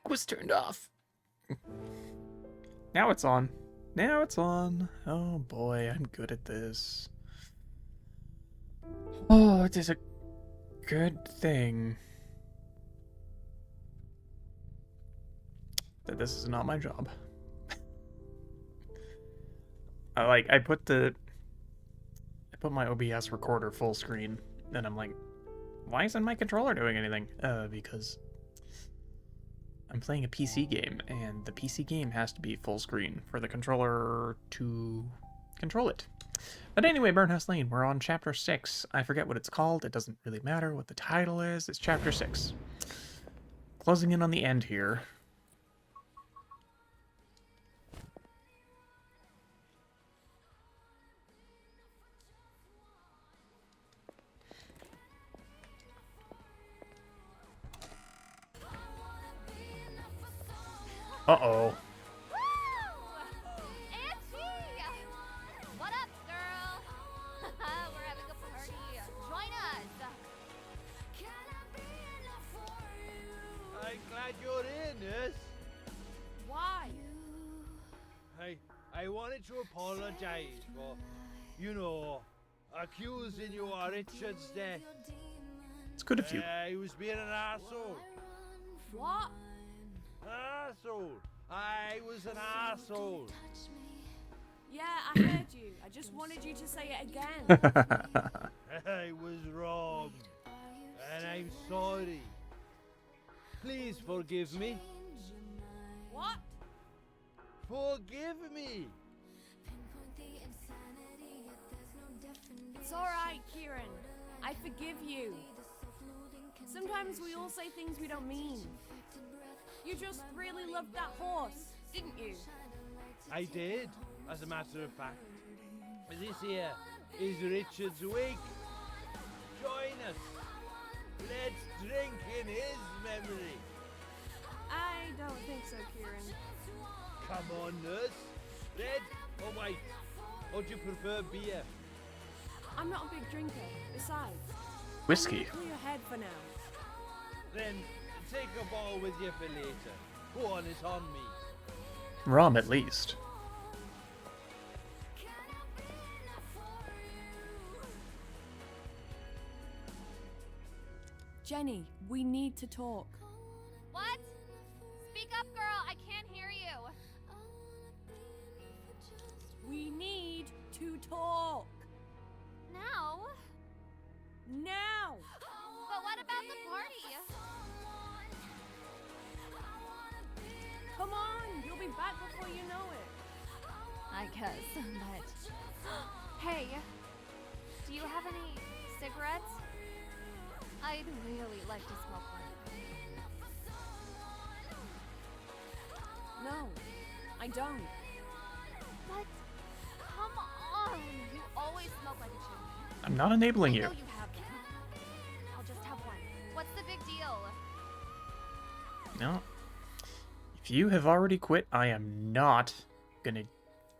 was turned off. Now it's on. Now it's on. Oh boy, I'm good at this. Oh, it is a good thing that this is not my job. I put my OBS recorder full screen, and I'm like, why isn't my controller doing anything? Because I'm playing a PC game, and the PC game has to be full screen for the controller to control it. But anyway, Burnhouse Lane, we're on Chapter 6. I forget what it's called. It doesn't really matter what the title is. It's Chapter 6. Closing in on the end here. Uh-oh. Angie! What up, girl? We're having a party. Join us. I'm glad you're in, nurse. Why? I wanted to apologize for, accusing you of Richard's death. It's good of you. He was being an arsehole. What? Arsehole. I was an arsehole. Yeah, I heard you. I just wanted you to say it again. I was wrong. And I'm sorry. Please forgive me. What? Forgive me. It's alright, Ciaran. I forgive you. Sometimes we all say things we don't mean. You just really loved that horse, didn't you? I did, as a matter of fact. This here is Richard's wig. Join us. Let's drink in his memory. I don't think so, Ciaran. Come on, nurse. Red or white? Or do you prefer beer? I'm not a big drinker. Besides, Whiskey. clear your head for now. Then take a ball with you for later. Go on, it's on me. Rum, at least. Jenny, we need to talk. What? Speak up, girl. I can't hear you. We need to talk. Now? Now! But what about the party? Come on, you'll be back before you know it. I guess, but... Hey, do you have any cigarettes? I'd really like to smoke one. No, I don't. But, come on! You always smoke like a chimney. I'm not enabling I you. know you have them. I'll just have one. What's the big deal? No. If you have already quit, I am not gonna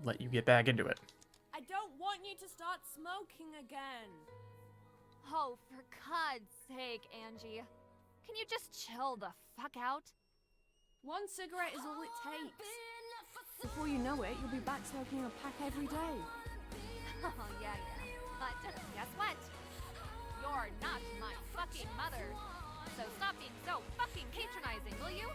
let you get back into it. I don't want you to start smoking again. Oh, for God's sake, Angie. Can you just chill the fuck out? One cigarette is all it takes. Before you know it, you'll be back smoking a pack every day. Oh, yeah. But guess what? You're not my fucking mother. So stop being so fucking patronizing, will you?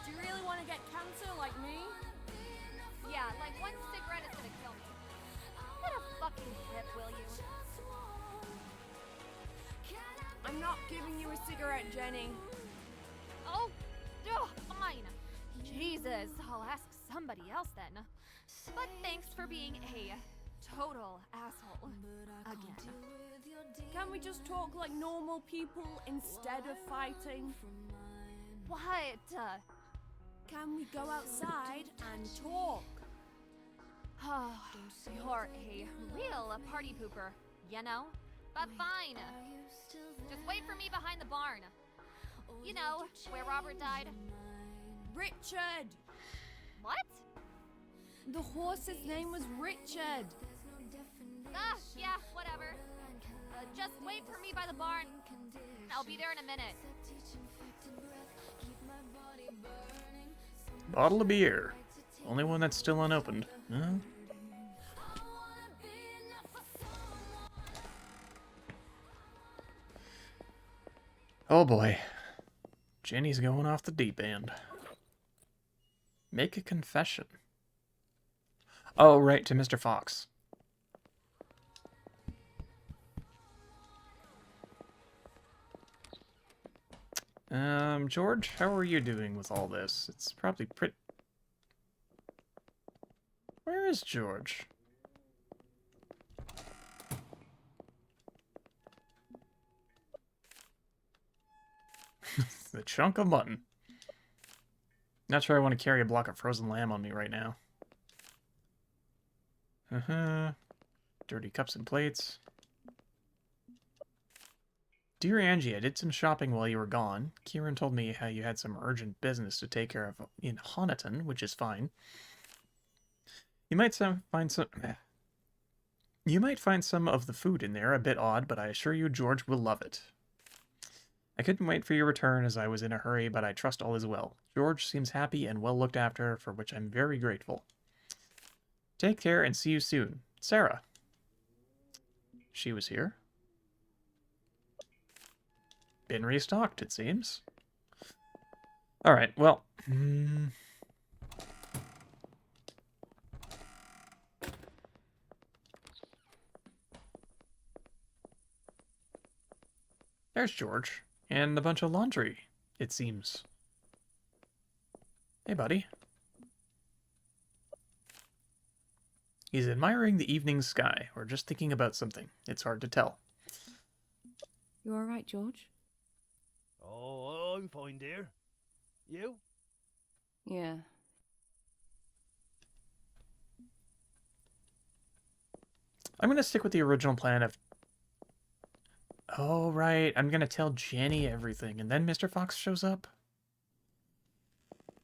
Do you really want to get cancer like me? Yeah, like one cigarette is gonna kill me. Get a fucking grip, will you? I'm not giving you a cigarette, Jenny. Oh, fine. Jesus, I'll ask somebody else then. But thanks for being a total asshole. Again. Can we just talk like normal people instead of fighting? What? Can we go outside and talk? Oh, you're a real party pooper, you know? But fine. Just wait for me behind the barn. You know, where Robert died. Richard! What? The horse's name was Richard. Ah, yeah, whatever. Just wait for me by the barn. I'll be there in a minute. Bottle of beer. Only one that's still unopened. Huh? Oh boy. Jenny's going off the deep end. Make a confession. Oh, right, to Mr. Fox. George, how are you doing with all this? It's probably pretty... Where is George? The chunk of mutton. Not sure I want to carry a block of frozen lamb on me right now. Dirty cups and plates. Dear Angie, I did some shopping while you were gone. Ciaran told me how you had some urgent business to take care of in Honiton, which is fine. You might find some of the food in there a bit odd, but I assure you George will love it. I couldn't wait for your return as I was in a hurry, but I trust all is well. George seems happy and well looked after, for which I'm very grateful. Take care and see you soon. Sarah. She was here. Been restocked, it seems. Alright, well... There's George. And a bunch of laundry, it seems. Hey, buddy. He's admiring the evening sky, or just thinking about something. It's hard to tell. You alright, George? Oh, I'm fine, dear. You? Yeah. I'm going to stick with the original plan of... Oh, right. I'm going to tell Jenny everything, and then Mr. Fox shows up?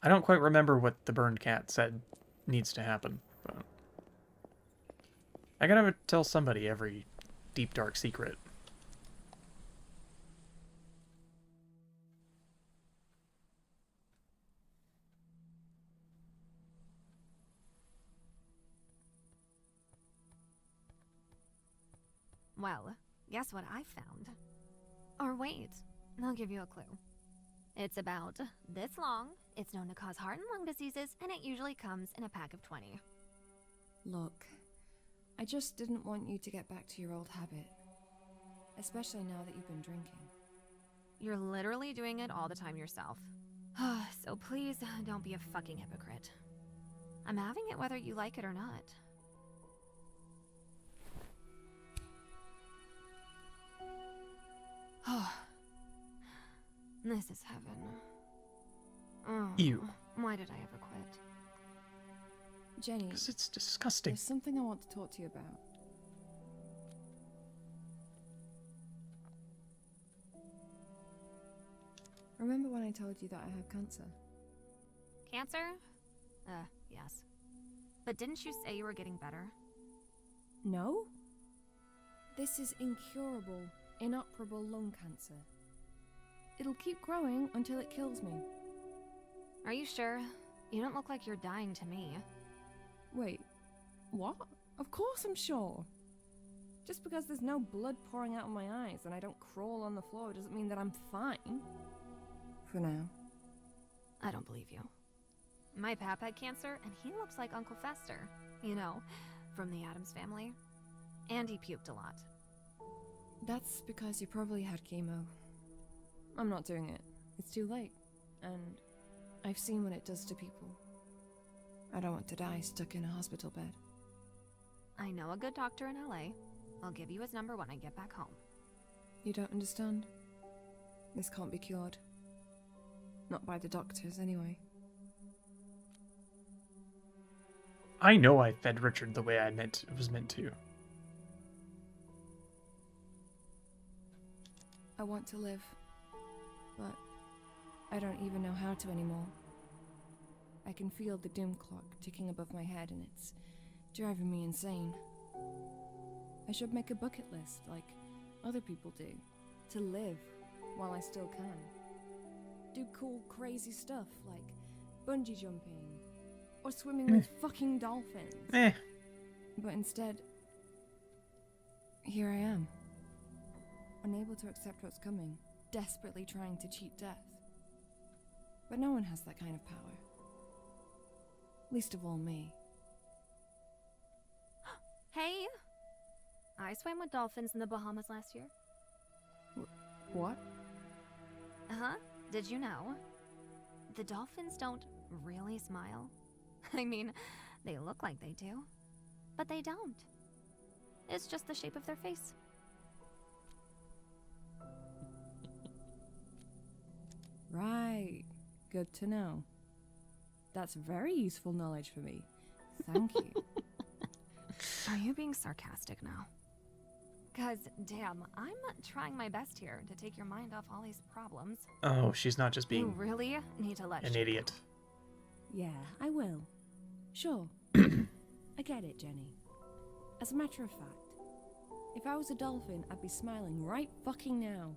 I don't quite remember what the burned cat said needs to happen, but... I gotta tell somebody every deep, dark secret. Well, guess what I found? Or wait, I'll give you a clue. It's about this long, it's known to cause heart and lung diseases, and it usually comes in a pack of 20. Look, I just didn't want you to get back to your old habit. Especially now that you've been drinking. You're literally doing it all the time yourself. So please, don't be a fucking hypocrite. I'm having it whether you like it or not. Oh, this is heaven. Oh, Ew. why did I ever quit? Jenny, Because it's disgusting. there's something I want to talk to you about. Remember when I told you that I have cancer? Cancer? Yes. But didn't you say you were getting better? No? This is incurable, inoperable lung cancer. It'll keep growing until it kills me. Are you sure? You don't look like you're dying to me. Wait, what? Of course I'm sure. Just because there's no blood pouring out of my eyes and I don't crawl on the floor doesn't mean that I'm fine. For now. I don't believe you. My pap had cancer, and he looks like Uncle Fester. You know, from the Addams Family. And he puked a lot. That's because you probably had chemo. I'm not doing it. It's too late. And I've seen what it does to people. I don't want to die stuck in a hospital bed. I know a good doctor in LA. I'll give you his number when I get back home. You don't understand? This can't be cured. Not by the doctors, anyway. I know I fed Richard the way was meant to. I want to live. But I don't even know how to anymore. I can feel the doom clock ticking above my head and it's driving me insane. I should make a bucket list like other people do, to live while I still can. Do cool, crazy stuff like bungee jumping or swimming with fucking dolphins. But instead, here I am, unable to accept what's coming, desperately trying to cheat death. But no one has that kind of power. Least of all me. Hey! I swam with dolphins in the Bahamas last year. What? Uh-huh. Did you know? The dolphins don't really smile. I mean, they look like they do, but they don't. It's just the shape of their face. Right. Good to know. That's very useful knowledge for me. Thank you. Are you being sarcastic now? Cause, damn, I'm trying my best here to take your mind off all these problems. Oh, she's not just You being really need to let an shit idiot. Yeah, I will. Sure. I get it, Jenny. As a matter of fact, if I was a dolphin, I'd be smiling right fucking now.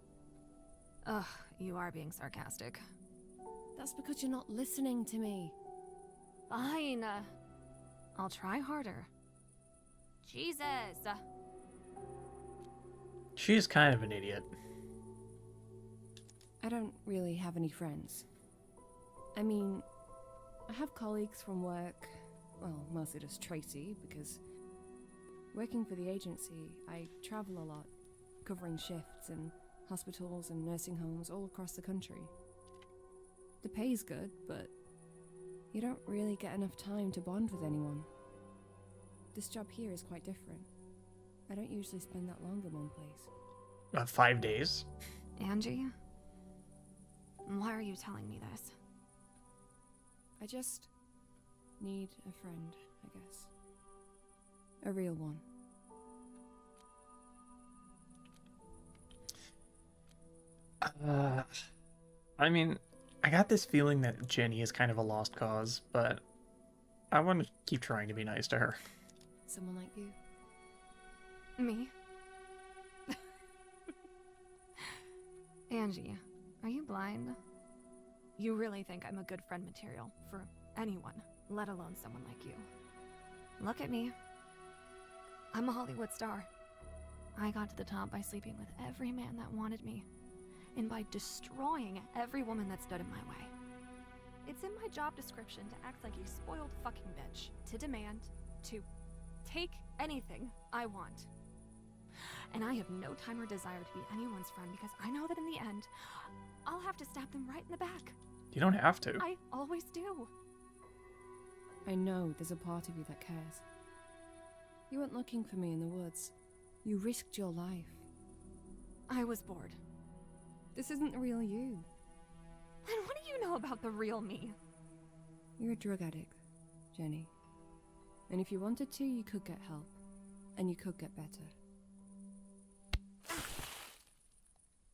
Ugh, you are being sarcastic. That's because you're not listening to me. Fine. I'll try harder. Jesus. She's kind of an idiot. I don't really have any friends. I mean, I have colleagues from work, well, mostly just Tracy, because working for the agency, I travel a lot, covering shifts in hospitals and nursing homes all across the country. The pay's good, but you don't really get enough time to bond with anyone. This job here is quite different. I don't usually spend that long in one place. 5 days? Angie? Why are you telling me this? I just need a friend, I guess. A real one. I mean, I got this feeling that Jenny is kind of a lost cause, but I want to keep trying to be nice to her. Someone like you. Me? Angie, are you blind? You really think I'm a good friend material for anyone, let alone someone like you? Look at me. I'm a Hollywood star. I got to the top by sleeping with every man that wanted me, and by destroying every woman that stood in my way. It's in my job description to act like a spoiled fucking bitch, to demand, to take anything I want. And I have no time or desire to be anyone's friend because I know that in the end, I'll have to stab them right in the back. You don't have to. I always do. I know there's a part of you that cares. You weren't looking for me in the woods. You risked your life. I was bored. This isn't the real you. Then what do you know about the real me? You're a drug addict, Jenny. And if you wanted to, you could get help. And you could get better.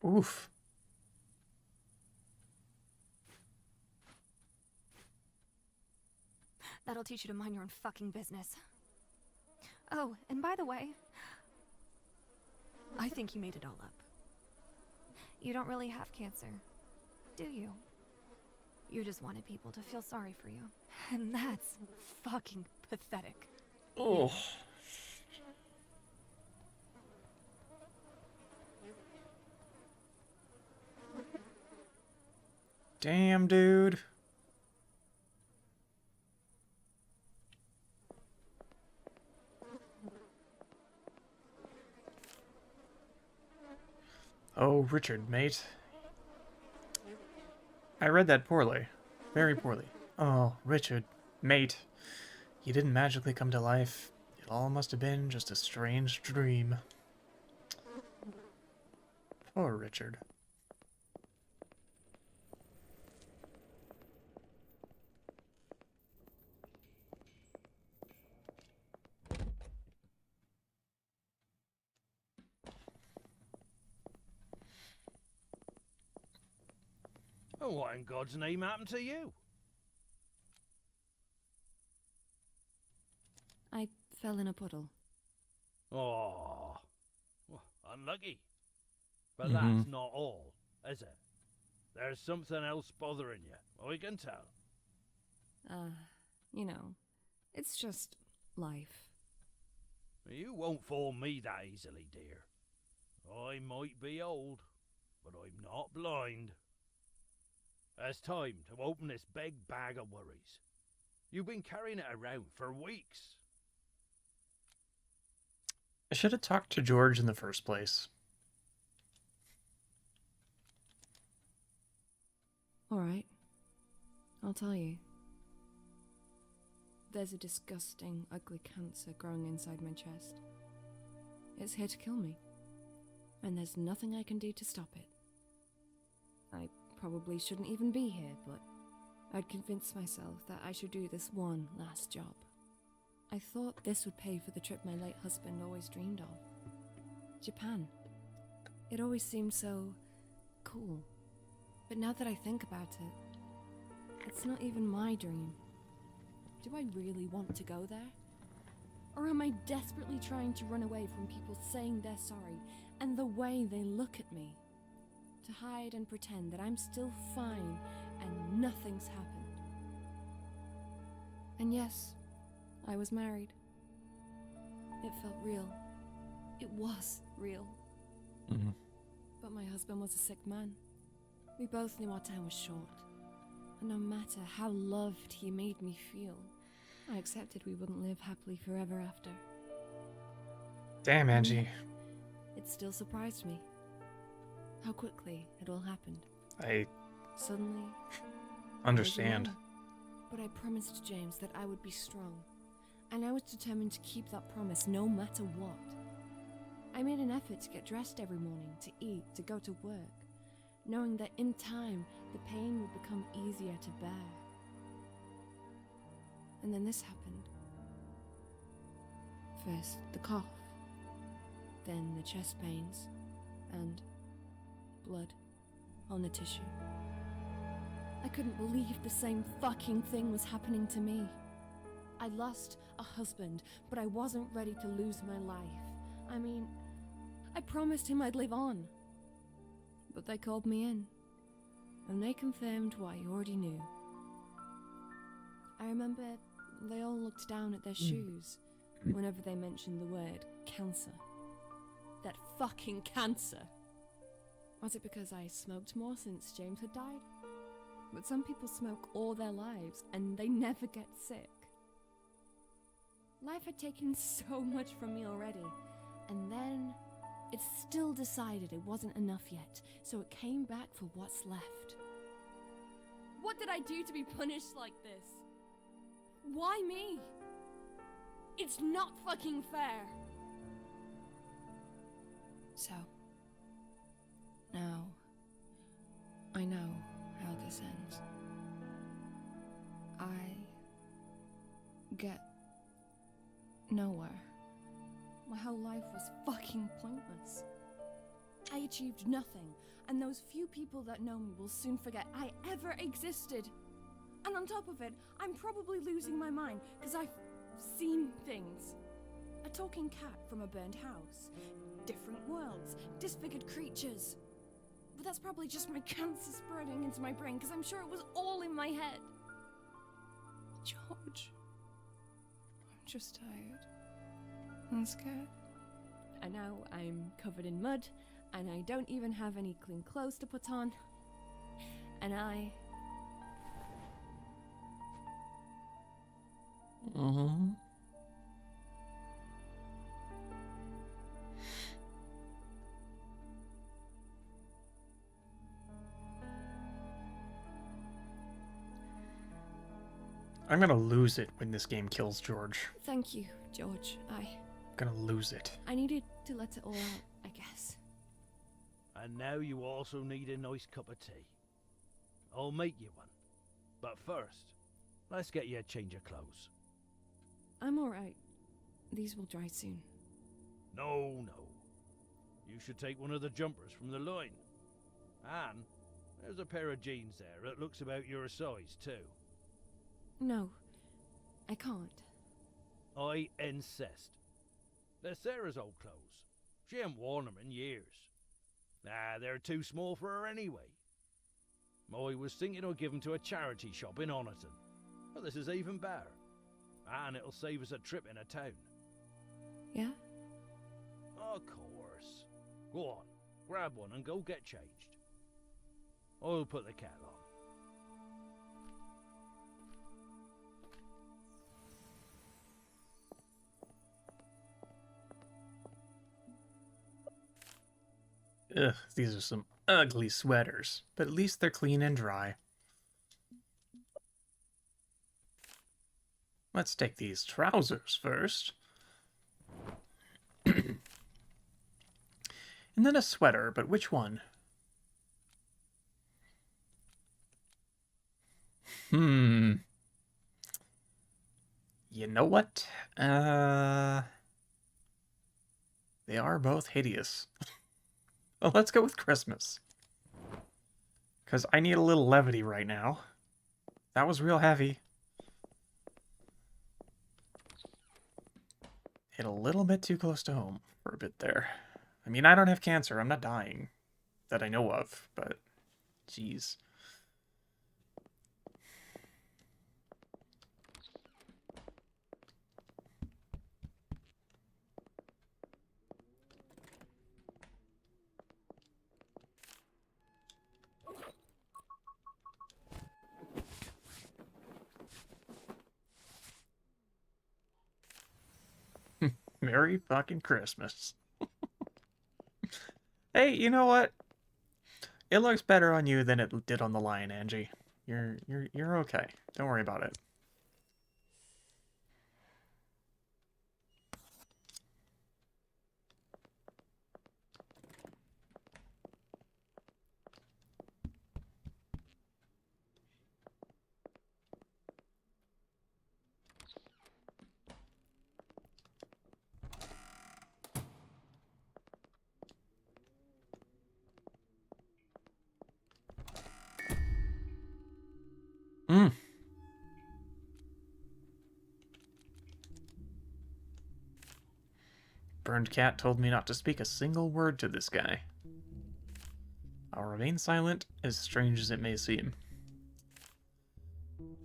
Oof. That'll teach you to mind your own fucking business. Oh, and by the way, I think you made it all up. You don't really have cancer, do you? You just wanted people to feel sorry for you. And that's fucking pathetic. Oh. Damn, dude. Oh, Richard, mate. I read that poorly. Very poorly. Oh, Richard, mate. You didn't magically come to life. It all must have been just a strange dream. Poor Richard. Oh, what in God's name happened to you? Fell in a puddle. Oh, well, unlucky. But Mhm. that's not all, is it? There's something else bothering you, I can tell. You know, it's just life. You won't fool me that easily, dear. I might be old, but I'm not blind. It's time to open this big bag of worries. You've been carrying it around for weeks. I should have talked to George in the first place. Alright. I'll tell you. There's a disgusting, ugly cancer growing inside my chest. It's here to kill me. And there's nothing I can do to stop it. I probably shouldn't even be here, but I'd convinced myself that I should do this one last job. I thought this would pay for the trip my late husband always dreamed of. Japan. It always seemed so cool. But now that I think about it, it's not even my dream. Do I really want to go there? Or am I desperately trying to run away from people saying they're sorry and the way they look at me? To hide and pretend that I'm still fine and nothing's happened. And yes, I was married. It felt real. It was real. Mhm. But my husband was a sick man. We both knew our time was short. And no matter how loved he made me feel, I accepted we wouldn't live happily forever after. Damn, Angie. It still surprised me how quickly it all happened. I Suddenly, understand. I was alone. But I promised James that I would be strong, and I was determined to keep that promise no matter what. I made an effort to get dressed every morning, to eat, to go to work, knowing that in time the pain would become easier to bear. And then this happened. First the cough, then the chest pains, and blood on the tissue. I couldn't believe the same fucking thing was happening to me. I lost a husband, but I wasn't ready to lose my life. I mean, I promised him I'd live on. But they called me in, and they confirmed what I already knew. I remember they all looked down at their shoes whenever they mentioned the word cancer. That fucking cancer! Was it because I smoked more since James had died? But some people smoke all their lives and they never get sick. Life had taken so much from me already, and then it still decided it wasn't enough yet, so it came back for what's left. What did I do to be punished like this? Why me? It's not fucking fair. So, now, I know how this ends. I get nowhere. My whole life was fucking pointless. I achieved nothing, and those few people that know me will soon forget I ever existed. And on top of it, I'm probably losing my mind because I've seen things. A talking cat from a burned house, different worlds, disfigured creatures. But that's probably just my cancer spreading into my brain because I'm sure it was all in my head. George, I'm just tired and scared. And now I'm covered in mud, and I don't even have any clean clothes to put on. And Mm-hmm. I'm gonna lose it when this game kills George. Thank you, George. I'm gonna lose it. I needed to let it all out, I guess. And now you also need a nice cup of tea. I'll make you one. But first, let's get you a change of clothes. I'm alright. These will dry soon. No. You should take one of the jumpers from the line. And there's a pair of jeans there that looks about your size too. No, I can't. I insist. They're Sarah's old clothes. She ain't worn them in years. Nah, they're too small for her anyway. I was thinking of giving to a charity shop in Oniton. Well, this is even better. And it'll save us a trip in a town. Yeah? Of course. Go on, grab one and go get changed. I'll put the kettle on. Ugh, these are some ugly sweaters, but at least they're clean and dry. Let's take these trousers first. And then a sweater, but which one? You know what? They are both hideous. Well, let's go with Christmas. Because I need a little levity right now. That was real heavy. Hit a little bit too close to home for a bit there. I mean, I don't have cancer. I'm not dying. That I know of, but... Jeez. Merry fucking Christmas. Hey, you know what? It looks better on you than it did on the lion, Angie. You're okay. Don't worry about it. Burned cat told me not to speak a single word to this guy. I'll remain silent, as strange as it may seem.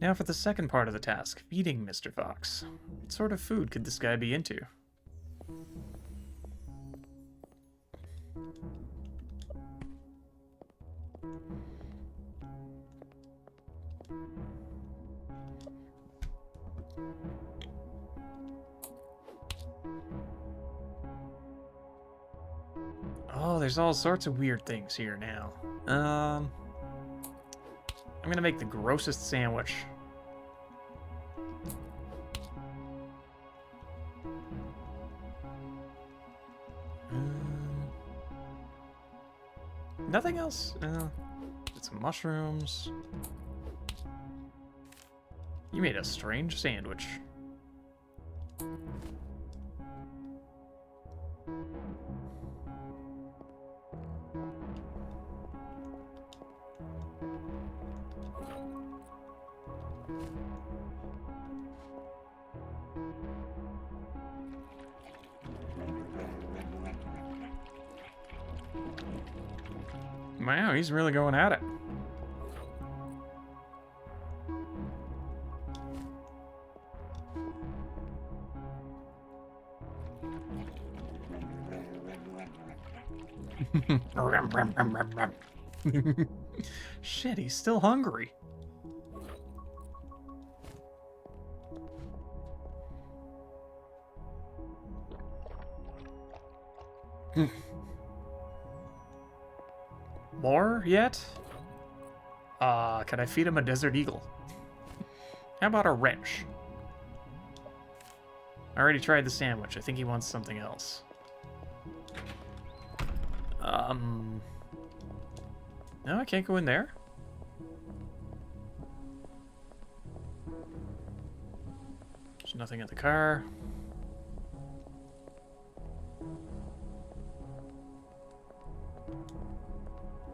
Now for the second part of the task, feeding Mr. Fox. What sort of food could this guy be into? Oh, there's all sorts of weird things here now. I'm gonna make the grossest sandwich. Nothing else? Get some mushrooms. You made a strange sandwich. Wow, he's really going at it. Shit, he's still hungry. More yet? Can I feed him a desert eagle? How about a wrench? I already tried the sandwich. I think he wants something else. No, I can't go in there. There's nothing in the car.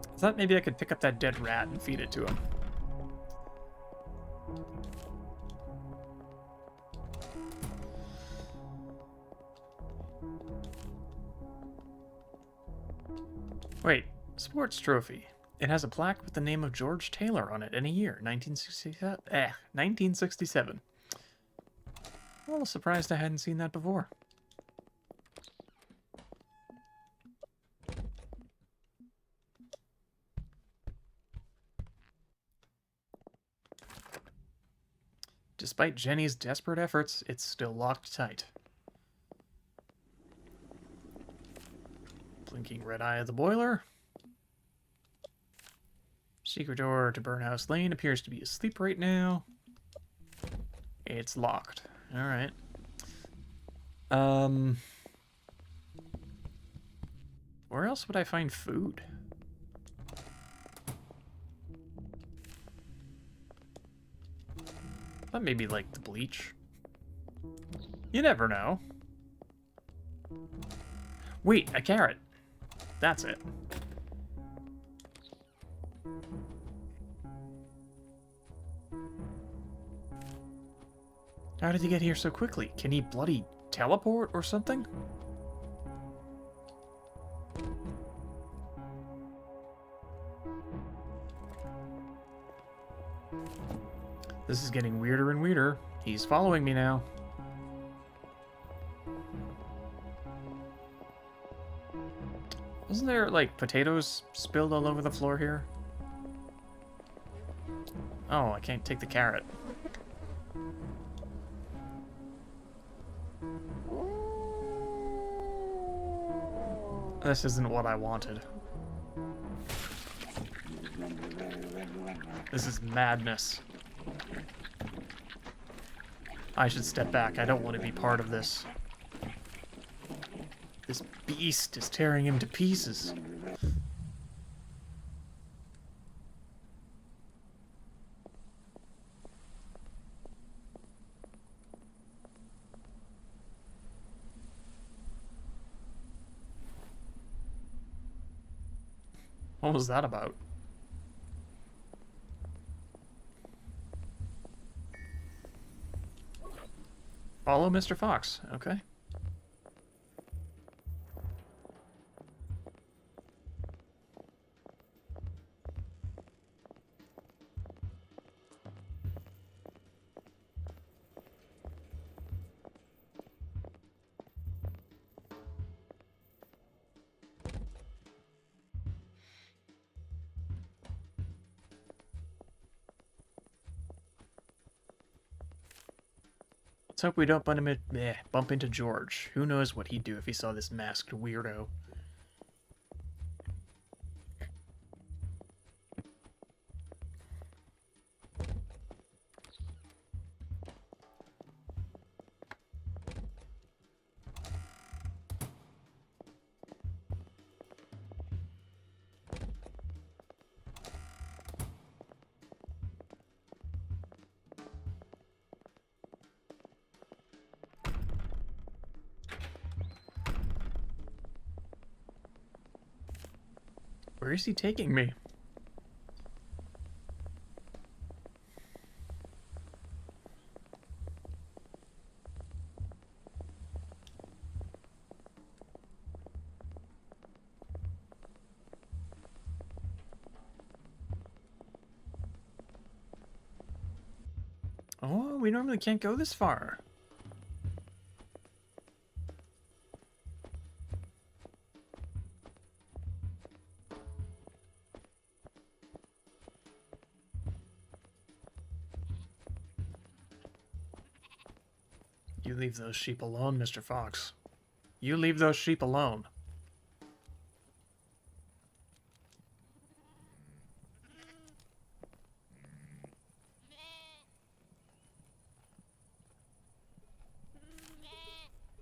I thought maybe I could pick up that dead rat and feed it to him. Wait, sports trophy. It has a plaque with the name of George Taylor on it in a year, 1967. 1967. I'm a little surprised I hadn't seen that before. Despite Jenny's desperate efforts, it's still locked tight. Blinking red eye of the boiler. Secret door to Burnhouse Lane appears to be asleep right now. It's locked. Alright. Where else would I find food? That may be like the bleach. You never know. Wait, a carrot. That's it. How did he get here so quickly? Can he bloody teleport or something? This is getting weirder and weirder. He's following me now. Isn't there, like, potatoes spilled all over the floor here? Oh, I can't take the carrot. This isn't what I wanted. This is madness. I should step back. I don't want to be part of this. This beast is tearing him to pieces. What was that about? Follow Mr. Fox. Okay. Let's hope we don't bump into George. Who knows what he'd do if he saw this masked weirdo. Where is he taking me? Oh, we normally can't go this far. You leave those sheep alone, Mr. Fox. You leave those sheep alone.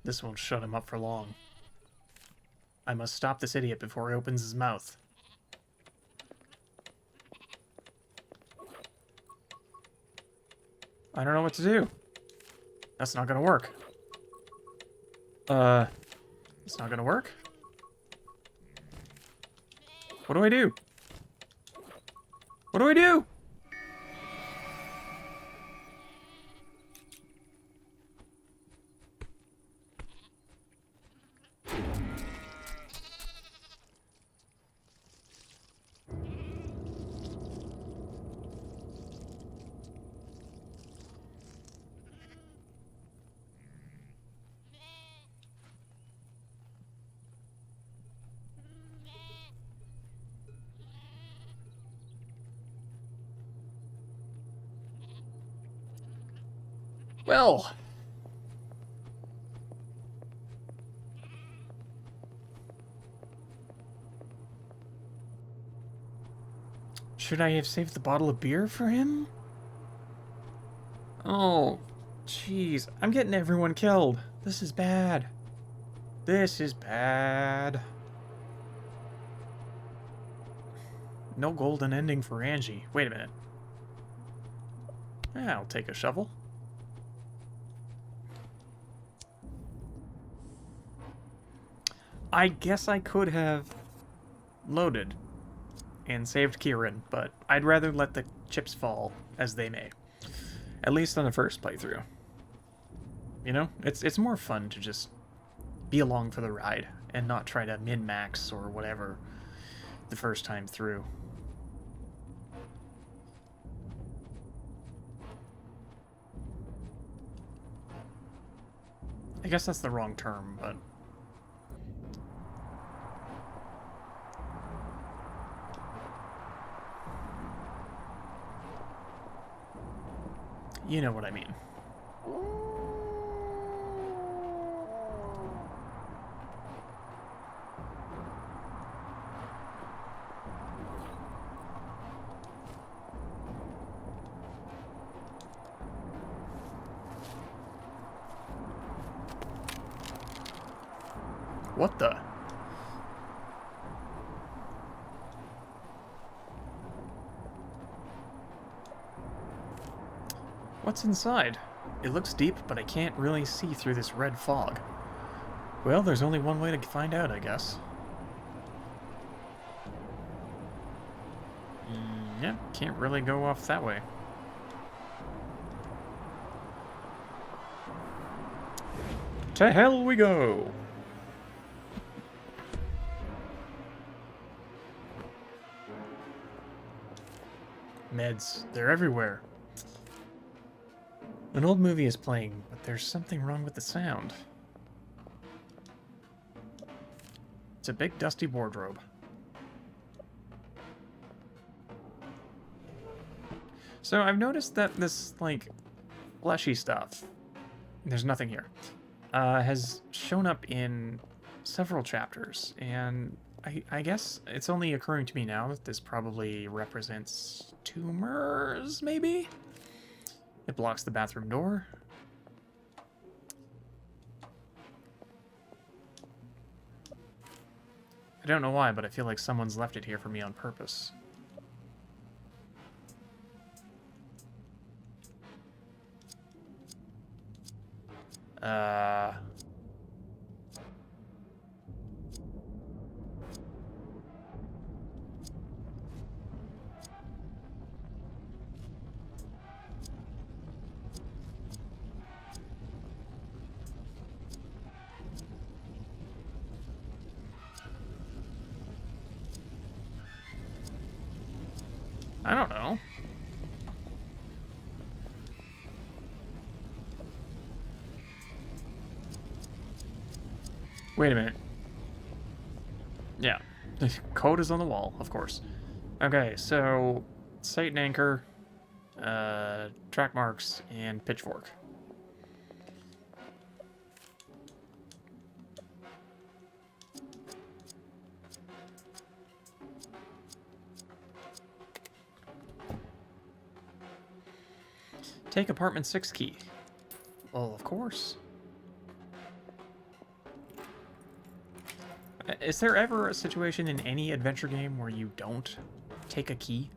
This won't shut him up for long. I must stop this idiot before he opens his mouth. I don't know what to do. That's not gonna work. It's not gonna work? What do I do? What do I do? Well. Should I have saved the bottle of beer for him? Oh, jeez. I'm getting everyone killed. This is bad. This is bad. No golden ending for Angie. Wait a minute. I'll take a shovel. I guess I could have loaded and saved Ciaran, but I'd rather let the chips fall as they may. At least on the first playthrough. You know, it's more fun to just be along for the ride and not try to min-max or whatever the first time through. I guess that's the wrong term, but... you know what I mean. What the? What's inside? It looks deep, but I can't really see through this red fog. Well, there's only one way to find out, I guess. Yeah, can't really go off that way. To hell we go! Meds, they're everywhere. An old movie is playing, but there's something wrong with the sound. It's a big dusty wardrobe. So I've noticed that this, like, fleshy stuff, there's nothing here, has shown up in several chapters, and I guess it's only occurring to me now that this probably represents tumors, maybe? It blocks the bathroom door. I don't know why, but I feel like someone's left it here for me on purpose. I don't know. Wait a minute. Yeah. The code is on the wall, of course. Okay, so sight and anchor, track marks, and pitchfork. Take apartment 6 key. Well, of course. Is there ever a situation in any adventure game where you don't take a key?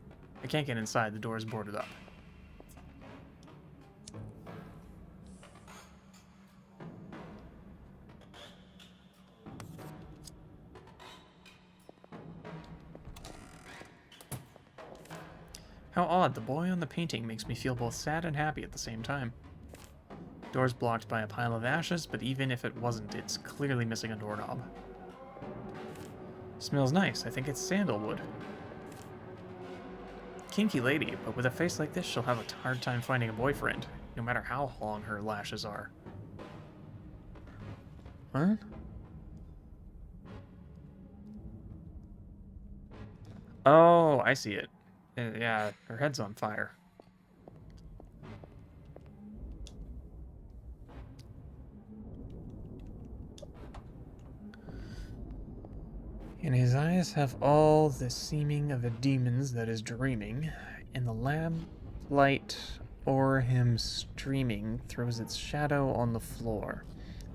I can't get inside, the door is boarded up. How odd, the boy on the painting makes me feel both sad and happy at the same time. Door's blocked by a pile of ashes, but even if it wasn't, it's clearly missing a doorknob. Smells nice, I think it's sandalwood. Kinky lady, but with a face like this, she'll have a hard time finding a boyfriend, no matter how long her lashes are. Huh? Oh, I see it. Yeah, her head's on fire. And his eyes have all the seeming of a demon's that is dreaming, and the lamp light o'er him streaming throws its shadow on the floor,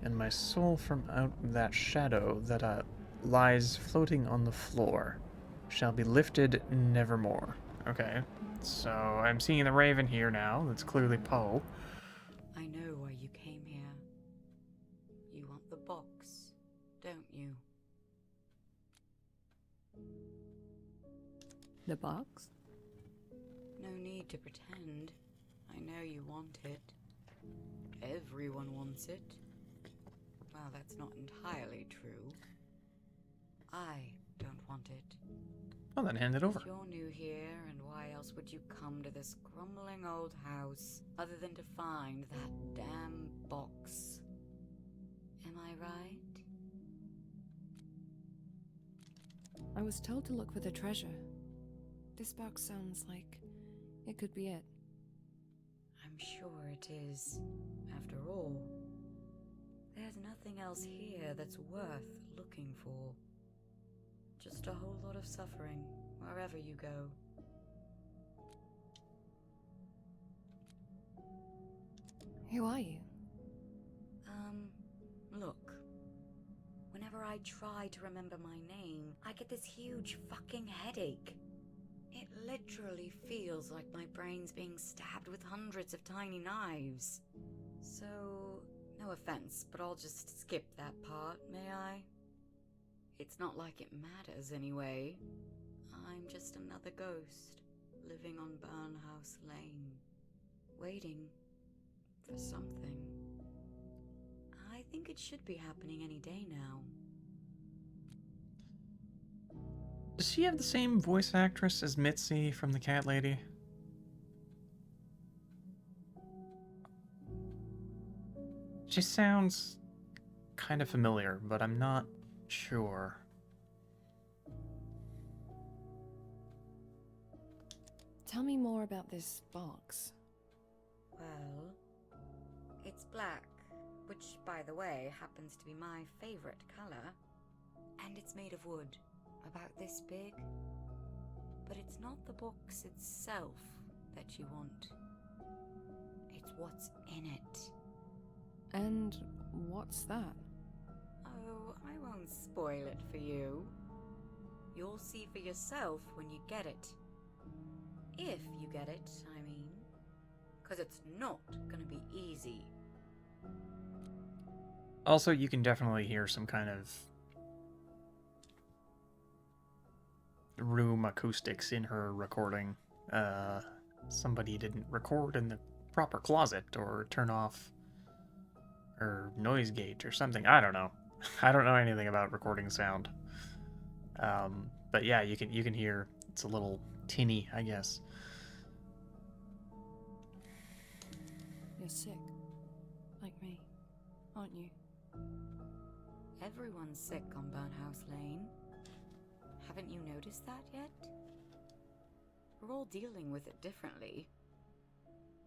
and my soul from out that shadow that lies floating on the floor shall be lifted nevermore. Okay, so I'm seeing the Raven here now. That's clearly Poe. I know why you came here. You want the box, don't you? The box? No need to pretend. I know you want it. Everyone wants it. Well, that's not entirely true. I don't want it. Oh, then hand it over. You're new here, and why else would you come to this crumbling old house other than to find that damn box? Am I right? I was told to look for the treasure. This box sounds like it could be it. I'm sure it is. After all, there's nothing else here that's worth looking for. Just a whole lot of suffering wherever you go. Who are you? Look. Whenever I try to remember my name, I get this huge fucking headache. It literally feels like my brain's being stabbed with hundreds of tiny knives. So, no offense, but I'll just skip that part, may I? It's not like it matters anyway. I'm just another ghost, living on Burnhouse Lane, waiting for something. I think it should be happening any day now. Does she have the same voice actress as Mitzi from The Cat Lady? She sounds kind of familiar, but I'm not sure. Tell me more about this box. Well, it's black, which, by the way, happens to be my favorite color. And it's made of wood, about this big. But it's not the box itself that you want. It's what's in it. And what's that? Oh, I won't spoil it for you. You'll see for yourself when you get it. If you get it, I mean. 'Cause it's not gonna be easy. Also, you can definitely hear some kind of room acoustics in her recording. Somebody didn't record in the proper closet or turn off her noise gauge or something. I don't know. I don't know anything about recording sound. But yeah, you can hear it's a little tinny, I guess. You're sick. Like me, aren't you? Everyone's sick on Burnhouse Lane. Haven't you noticed that yet? We're all dealing with it differently.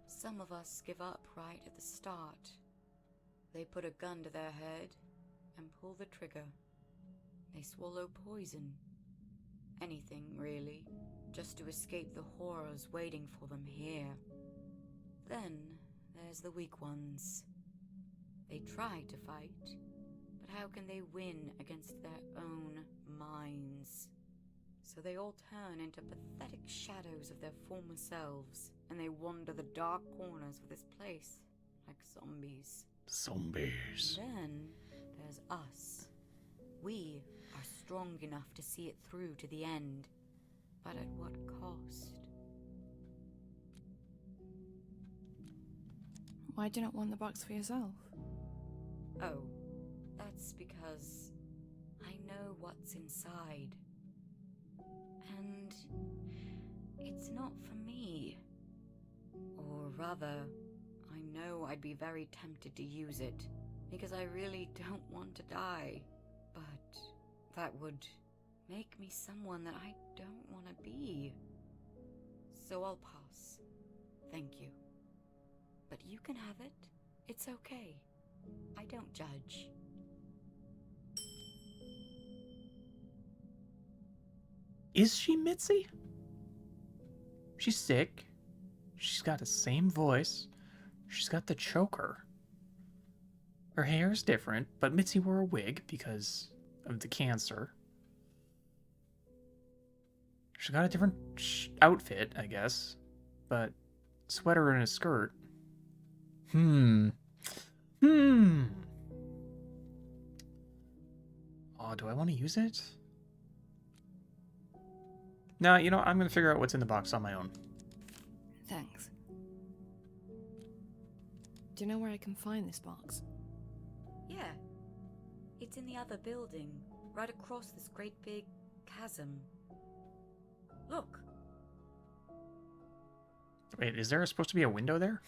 Some of us give up right at the start. They put a gun to their head and pull the trigger. They swallow poison. Anything, really, just to escape the horrors waiting for them here. Then there's the weak ones. They try to fight, but how can they win against their own minds? So they all turn into pathetic shadows of their former selves, and they wander the dark corners of this place like zombies. Zombies. Then there's us. We are strong enough to see it through to the end, but at what cost? Why do you not want the box for yourself? Oh, that's because I know what's inside. And it's not for me. Or rather, I know I'd be very tempted to use it, because I really don't want to die. But that would make me someone that I don't want to be. So I'll pass. Thank you. But you can have it. It's okay. I don't judge. Is she Mitzi? She's sick. She's got the same voice. She's got the choker. Her hair's different, but Mitzi wore a wig because of the cancer. She's got a different outfit, I guess, but sweater and a skirt. Oh, do I want to use it? No, you know, I'm going to figure out what's in the box on my own. Thanks. Do you know where I can find this box? Yeah. It's in the other building, right across this great big chasm. Look. Wait, is there supposed to be a window there?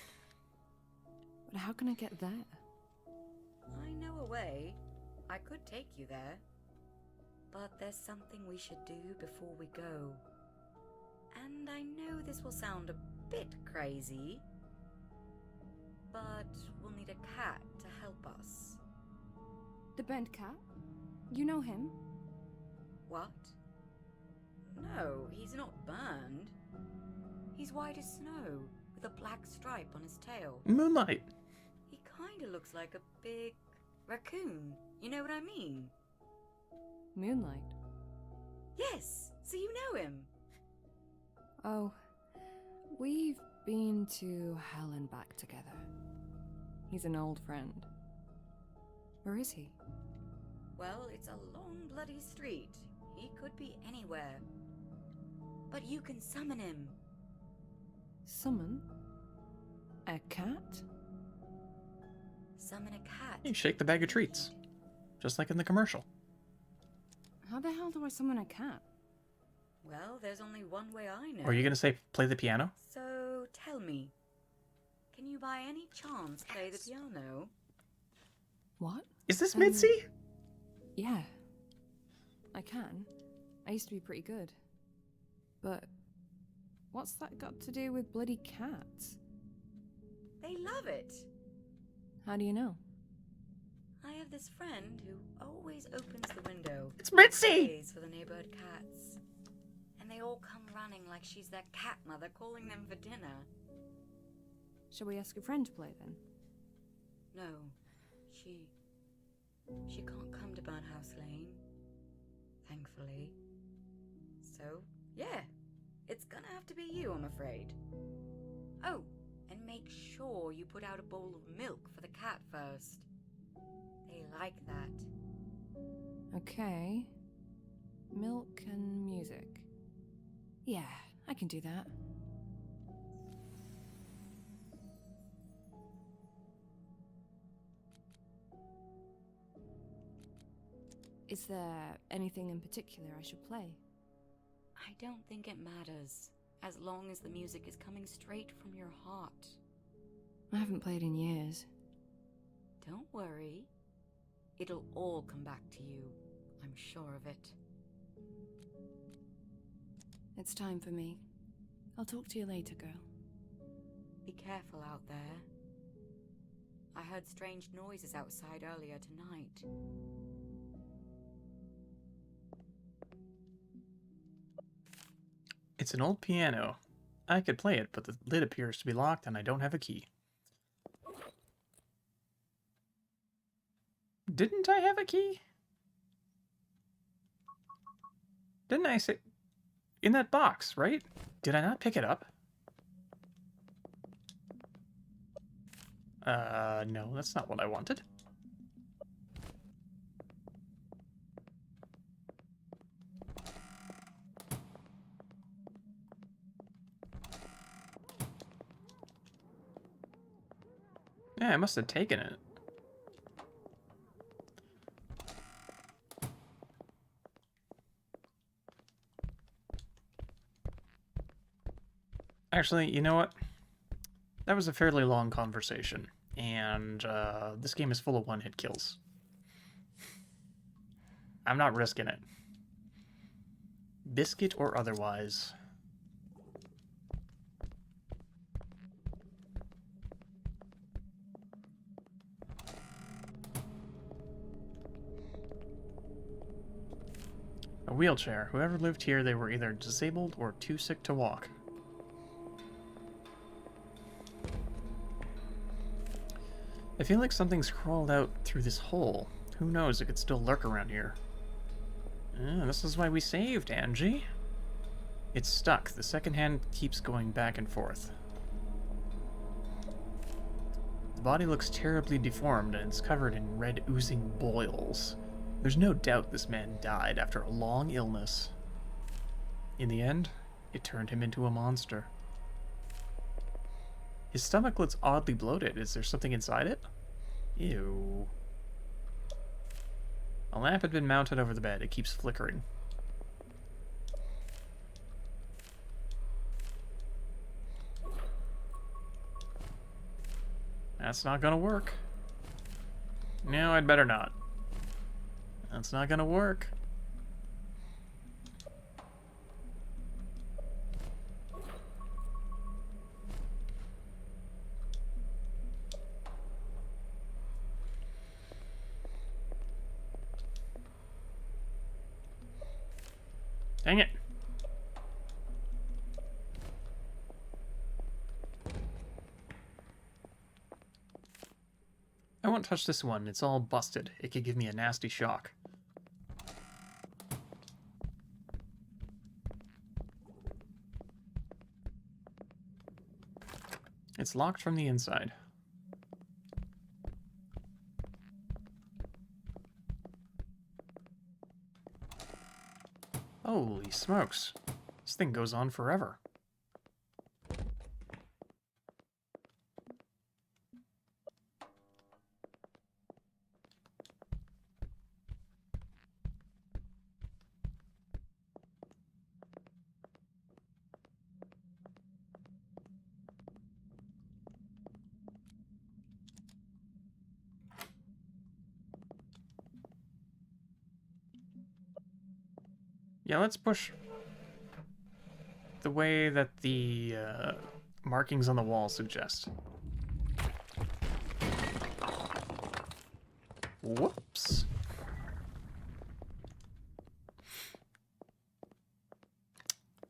But how can I get there? I know a way. I could take you there. But there's something we should do before we go. And I know this will sound a bit crazy, but we'll need a cat to help us. The bent cat? You know him? What? No, he's not burned. He's white as snow, with a black stripe on his tail. Moonlight. He kinda looks like a big raccoon. You know what I mean? Moonlight. Yes, so you know him. Oh, we've been to hell and back together. He's an old friend. Where is he? Well, it's a long bloody street. He could be anywhere. But you can summon him. Summon? A cat? Summon a cat. You shake the bag of treats. Just like in the commercial. How the hell do I summon a cat? Well, there's only one way I know. Or are you going to say play the piano? So, tell me. Can you by any chance play the piano? What? Is this Mitzi? Yeah. I can. I used to be pretty good. But what's that got to do with bloody cats? They love it. How do you know? I have this friend who always opens the window. It's Mitzi! Plays for the neighborhood cats. And they all come running like she's their cat mother calling them for dinner. Shall we ask a friend to play then? No, she can't come to Burnhouse Lane, thankfully. So, yeah, it's gonna have to be you, I'm afraid. Oh, and make sure you put out a bowl of milk for the cat first. They like that. Okay. Milk and music. Yeah, I can do that. Is there anything in particular I should play? I don't think it matters, as long as the music is coming straight from your heart. I haven't played in years. Don't worry. It'll all come back to you. I'm sure of it. It's time for me. I'll talk to you later, girl. Be careful out there. I heard strange noises outside earlier tonight. It's an old piano. I could play it, but the lid appears to be locked and I don't have a key. Didn't I have a key? Didn't I say... in that box, right? Did I not pick it up? No, that's not what I wanted. Yeah, I must have taken it. Actually, you know what? That was a fairly long conversation, and this game is full of one-hit kills. I'm not risking it. Biscuit or otherwise. A wheelchair. Whoever lived here, they were either disabled or too sick to walk. I feel like something's crawled out through this hole. Who knows, it could still lurk around here. This is why we saved, Angie. It's stuck. The second hand keeps going back and forth. The body looks terribly deformed and it's covered in red oozing boils. There's no doubt this man died after a long illness. In the end, it turned him into a monster. His stomach looks oddly bloated. Is there something inside it? Ew. A lamp had been mounted over the bed. It keeps flickering. That's not gonna work. No, I'd better not. That's not gonna work. Dang it. I won't touch this one. It's all busted. It could give me a nasty shock. It's locked from the inside. Holy smokes. This thing goes on forever. Yeah, let's push the way that the markings on the wall suggest. Whoops.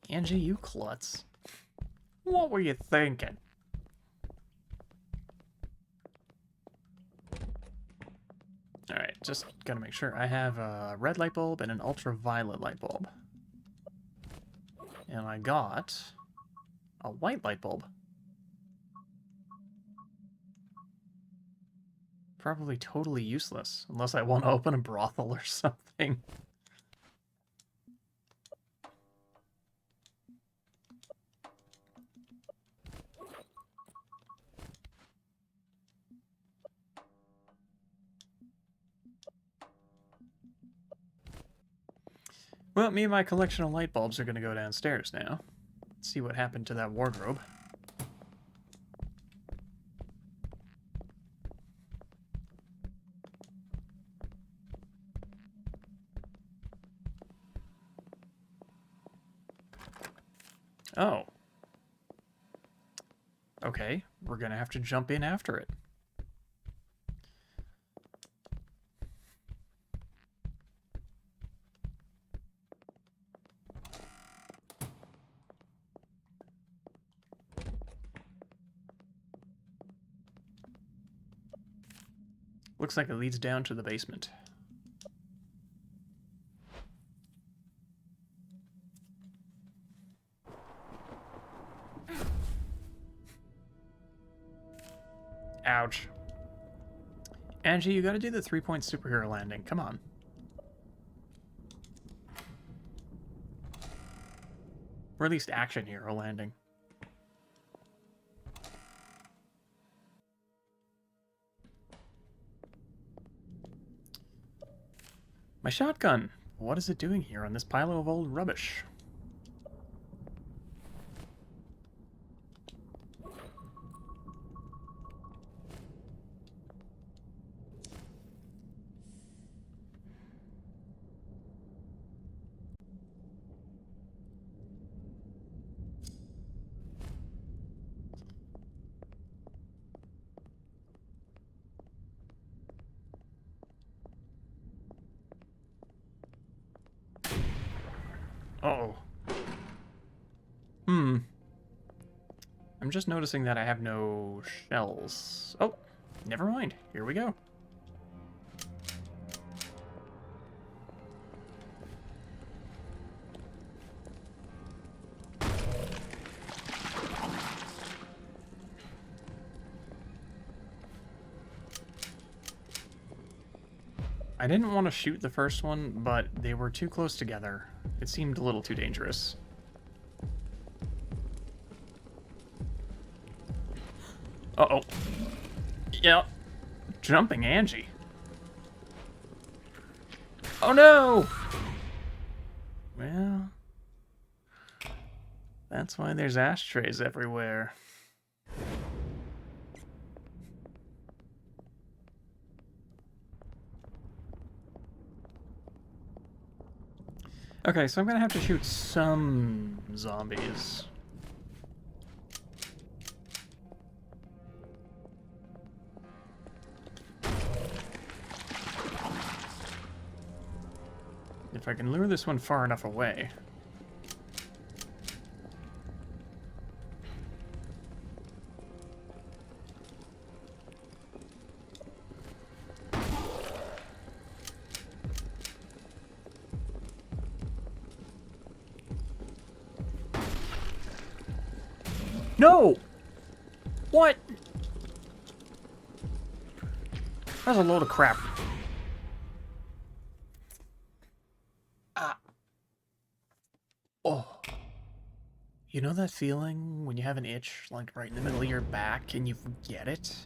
Angie, you klutz. What were you thinking? Alright, just gotta make sure. I have a red light bulb and an ultraviolet light bulb. And I got a white light bulb. Probably totally useless, unless I want to open a brothel or something. Well, me and my collection of light bulbs are going to go downstairs now. See what happened to that wardrobe. Oh. Okay, we're going to have to jump in after it. Looks like it leads down to the basement. Ouch. Angie, you gotta do the 3-point superhero landing. Come on. Or at least action hero landing. My shotgun! What is it doing here on this pile of old rubbish? I'm just noticing that I have no shells. Oh, never mind. Here we go. I didn't want to shoot the first one, but they were too close together. It seemed a little too dangerous. Uh-oh. Yeah. Jumping Angie. Oh no! Well, that's why there's ashtrays everywhere. Okay, so I'm gonna have to shoot some zombies. If I can lure this one far enough away. No! What? That's a load of crap. Oh. You know that feeling when you have an itch, like right in the middle of your back, and you forget it?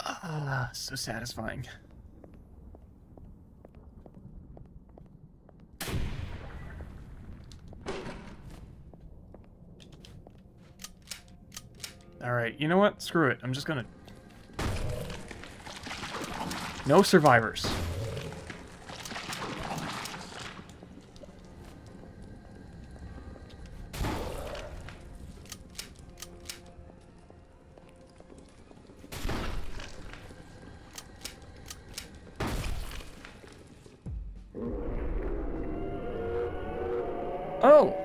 Ah, so satisfying. Alright, you know what? Screw it. I'm just gonna... No survivors. Oh!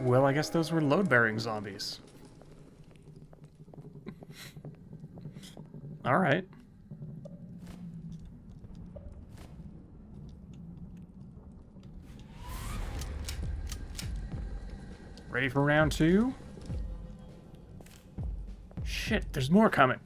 Well, I guess those were load-bearing zombies. Alright. Ready for round 2? Shit, there's more coming.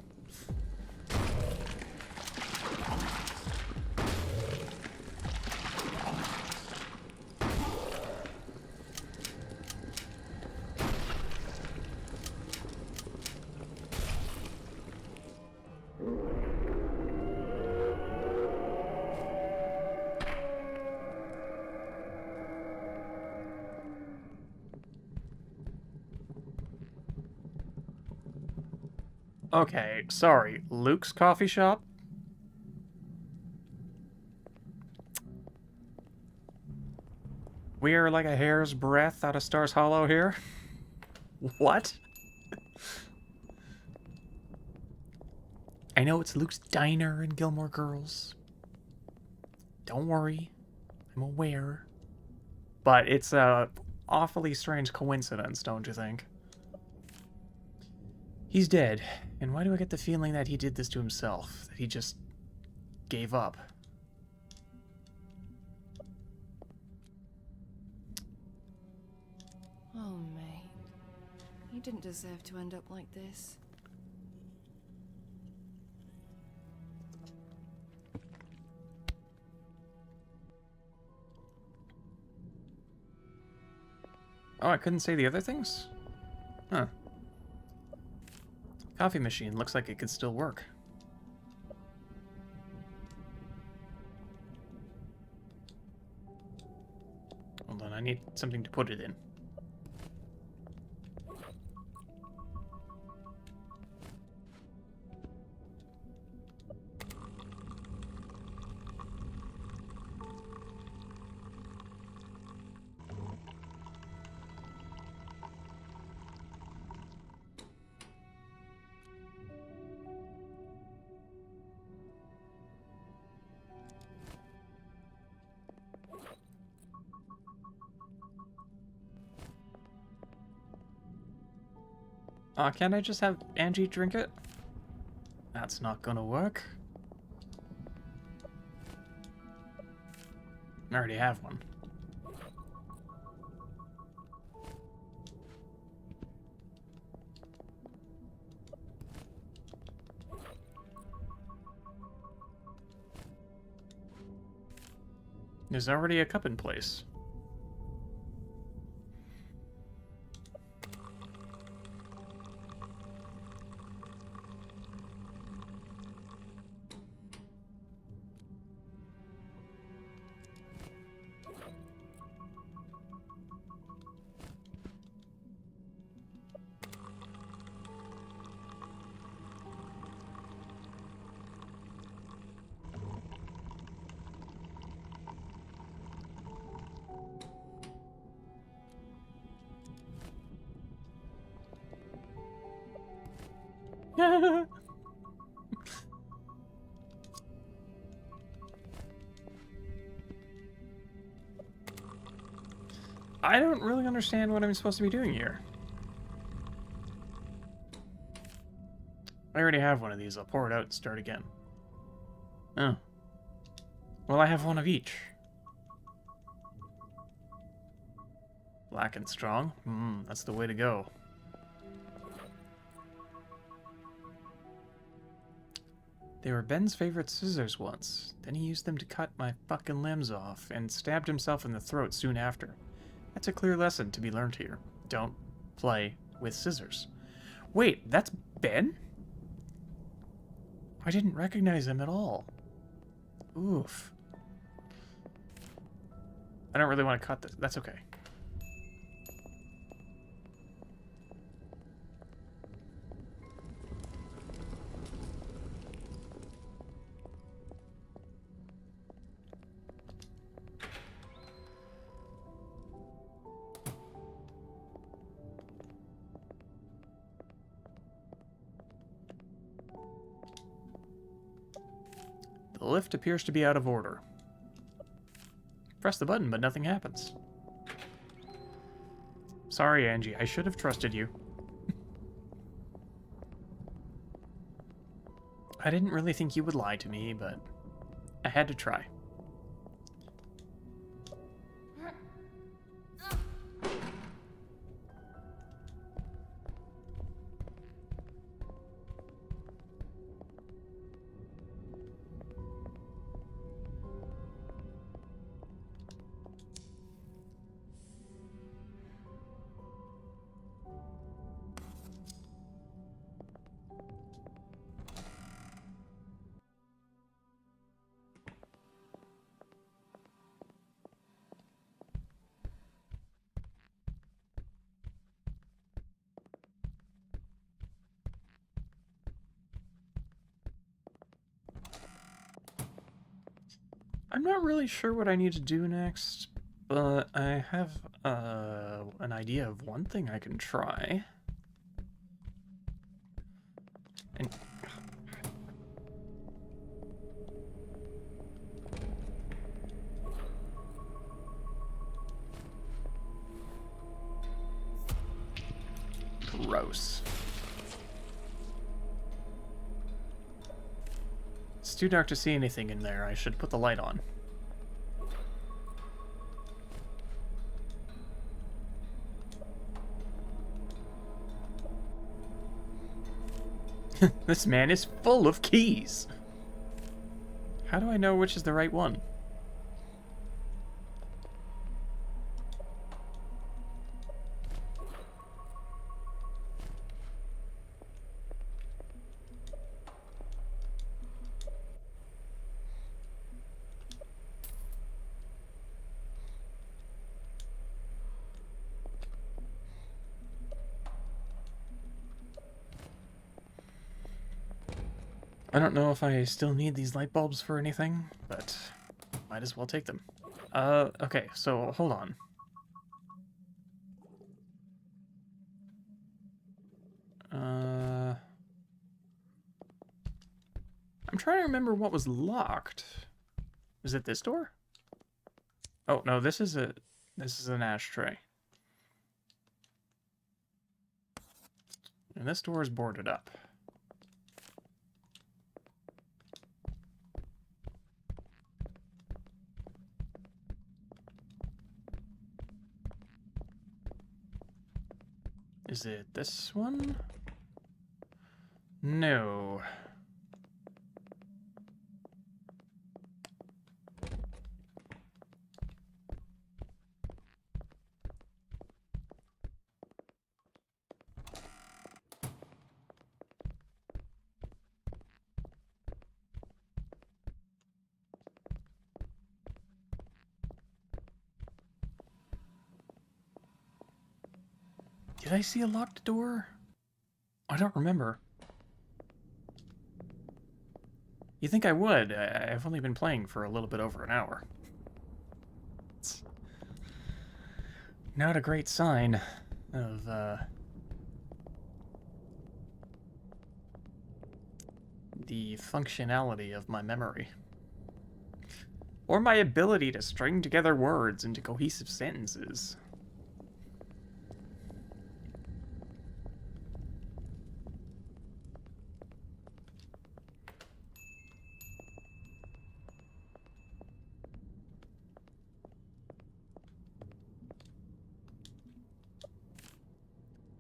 Okay, sorry. Luke's coffee shop? We are like a hair's breadth out of Stars Hollow here? What? I know it's Luke's Diner and Gilmore Girls. Don't worry. I'm aware. But it's a awfully strange coincidence, don't you think? He's dead, and why do I get the feeling that he did this to himself? That he just gave up? Oh, mate. You didn't deserve to end up like this. Oh, I couldn't say the other things? Huh. Coffee machine looks like it could still work. Hold on, I need something to put it in. Can't I just have Angie drink it? That's not gonna work. I already have one. There's already a cup in place. I don't really understand what I'm supposed to be doing here. I already have one of these. I'll pour it out and start again. Oh. Well, I have one of each. Black and strong? That's the way to go. They were Ben's favorite scissors once. Then he used them to cut my fucking limbs off and stabbed himself in the throat soon after. That's a clear lesson to be learned here. Don't play with scissors. Wait, that's Ben? I didn't recognize him at all. Oof. I don't really want to cut this. That's okay. The lift appears to be out of order. Press the button, but nothing happens. Sorry, Angie. I should have trusted you. I didn't really think you would lie to me, but I had to try. I'm not really sure what I need to do next, but I have an idea of one thing I can try. And gross. It's too dark to see anything in there. I should put the light on. This man is full of keys. How do I know which is the right one? I don't know if I still need these light bulbs for anything, but might as well take them. Okay, so hold on. I'm trying to remember what was locked. Is it this door? Oh, no, this is an ashtray. And this door is boarded up. Is it this one? No. Did I see a locked door? I don't remember. You think I would? I've only been playing for a little bit over an hour. It's not a great sign of, the functionality of my memory. Or my ability to string together words into cohesive sentences.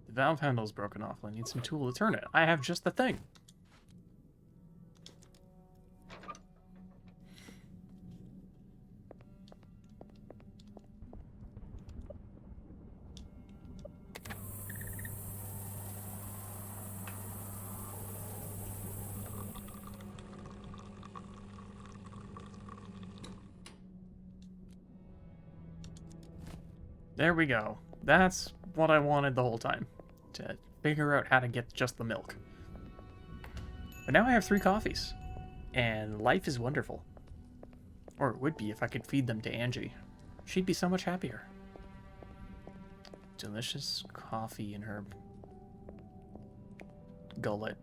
The valve handle's broken off. I need some tool to turn it. I have just the thing. There we go. That's what I wanted the whole time. To figure out how to get just the milk. But now I have 3 coffees. And life is wonderful. Or it would be if I could feed them to Angie. She'd be so much happier. Delicious coffee in her gullet.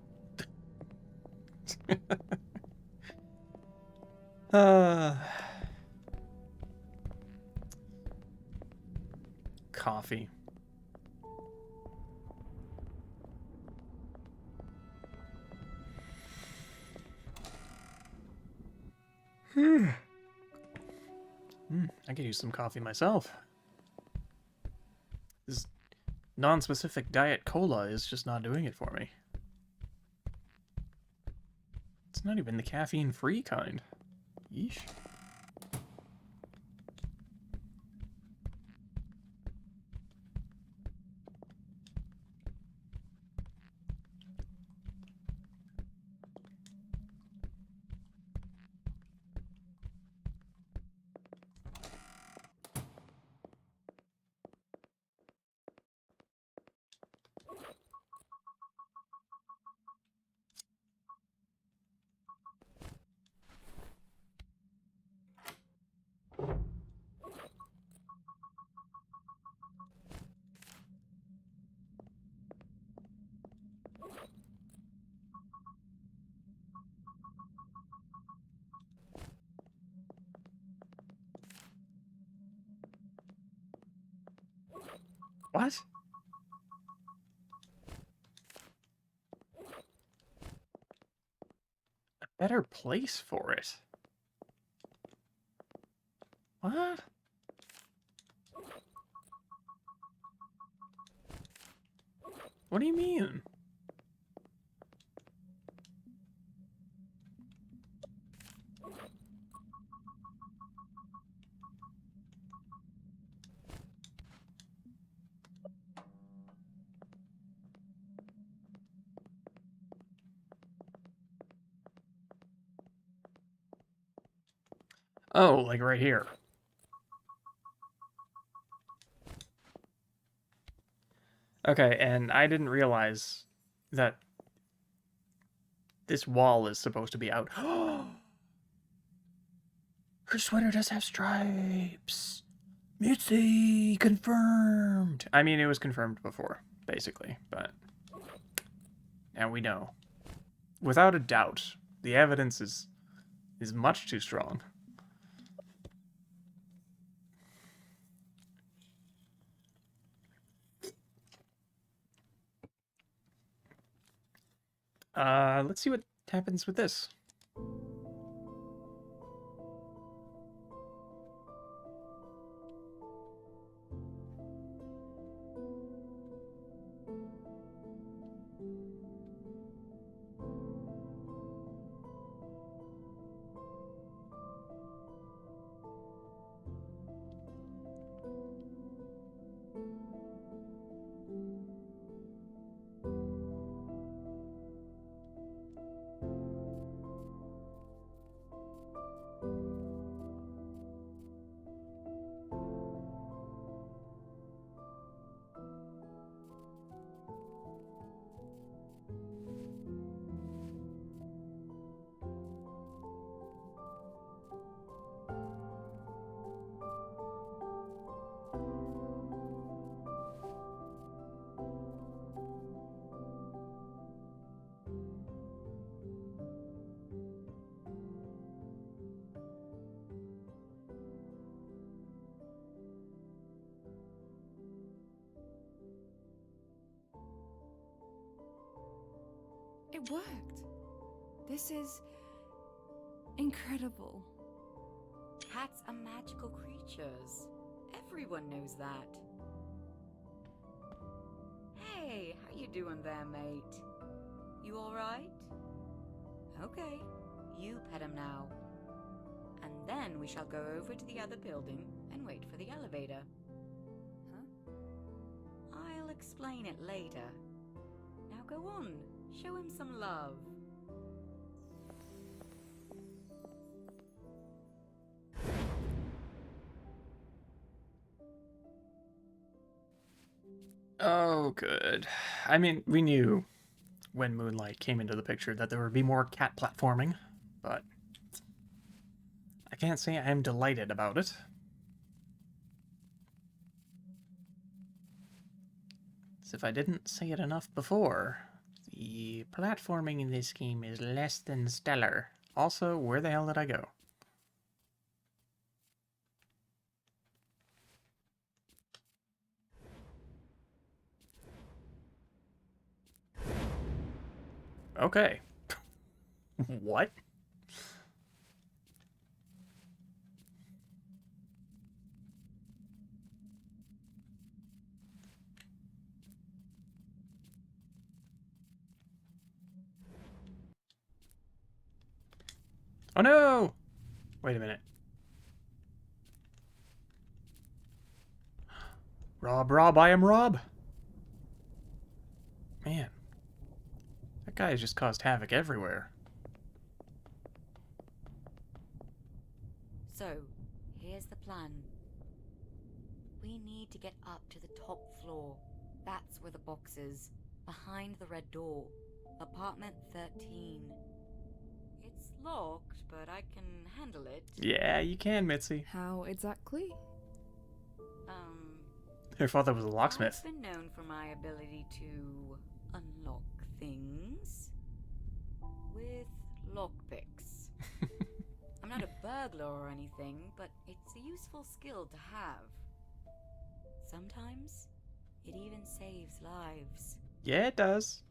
Coffee. I could use some coffee myself. This non-specific diet cola is just not doing it for me. It's not even the caffeine-free kind. Yeesh. What? A better place for it? What? What do you mean? Oh, like right here. Okay, and I didn't realize that this wall is supposed to be out. Her sweater does have stripes. Mitzi, confirmed. I mean, it was confirmed before, basically, but now we know. Without a doubt, the evidence is much too strong. Let's see what happens with this. It worked. This is incredible. Cats are magical creatures. Everyone knows that. Hey, how you doing there, mate? You alright? Okay, you pet him now. And then we shall go over to the other building and wait for the elevator. Huh? I'll explain it later. Now go on, show him some love. Oh, good. I mean, we knew when Moonlight came into the picture that there would be more cat platforming, but I can't say I am delighted about it. As if I didn't say it enough before, the platforming in this game is less than stellar. Also, where the hell did I go? Okay. What? Oh no! Wait a minute. Rob, I am Rob! Man. That guy has just caused havoc everywhere. So, here's the plan. We need to get up to the top floor. That's where the box is. Behind the red door. Apartment 13. It's locked, but I can handle it. Yeah, you can, Mitzi. How exactly? Her father was a locksmith. I've been known for my ability to unlock things with lockpicks. I'm not a burglar or anything, but it's a useful skill to have. Sometimes, it even saves lives. Yeah, it does.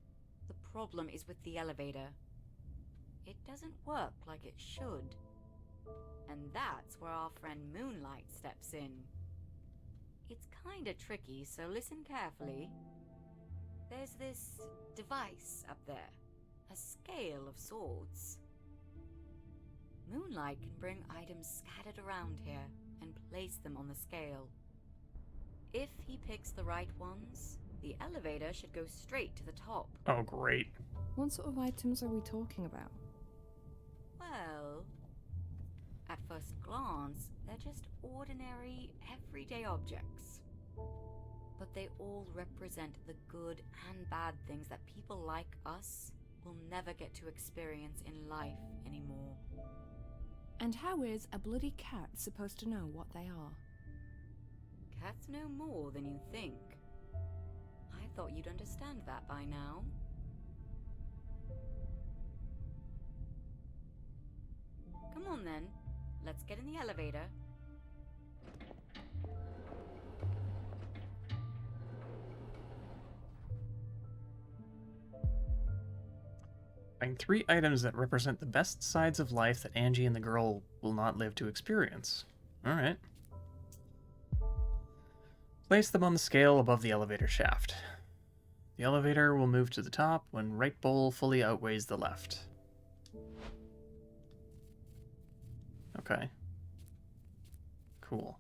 The problem is with the elevator. It doesn't work like it should. And that's where our friend Moonlight steps in. It's kinda tricky, so listen carefully. There's this device up there. A scale of sorts. Moonlight can bring items scattered around here and place them on the scale. If he picks the right ones, the elevator should go straight to the top. Oh, great. What sort of items are we talking about? Well, at first glance, they're just ordinary, everyday objects. But they all represent the good and bad things that people like us will never get to experience in life anymore. And how is a bloody cat supposed to know what they are? Cats know more than you think. I thought you'd understand that by now. Come on then, let's get in the elevator. Find 3 items that represent the best sides of life that Angie and the girl will not live to experience. Alright. Place them on the scale above the elevator shaft. The elevator will move to the top when right bowl fully outweighs the left. Okay. Cool.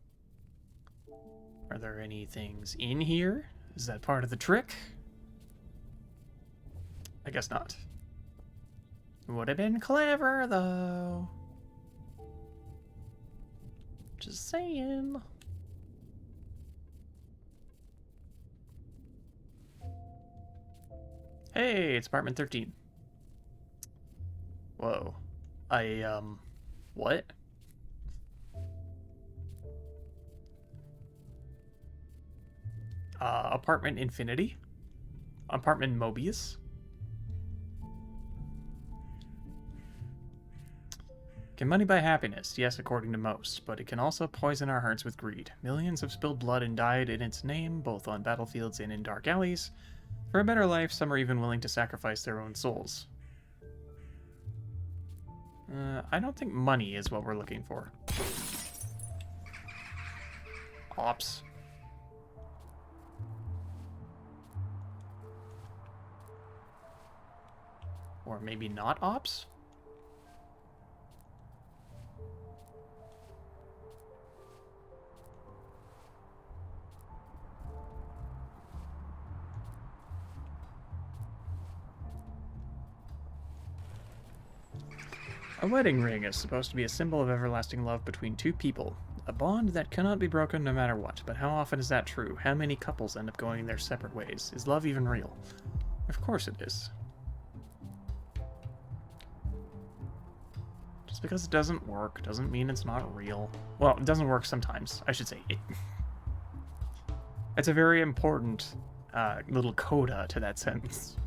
Are there any things in here? Is that part of the trick? I guess not. Would have been clever, though. Just saying. Hey, it's apartment 13. Whoa. What? Apartment Infinity? Apartment Mobius? Can money buy happiness? Yes, according to most, but it can also poison our hearts with greed. Millions have spilled blood and died in its name, both on battlefields and in dark alleys. For a better life, some are even willing to sacrifice their own souls. I don't think money is what we're looking for. Ops. Or maybe not ops? A wedding ring is supposed to be a symbol of everlasting love between two people. A bond that cannot be broken no matter what. But how often is that true? How many couples end up going their separate ways? Is love even real? Of course it is. Just because it doesn't work doesn't mean it's not real. Well, it doesn't work sometimes, I should say. It's a very important little coda to that sentence.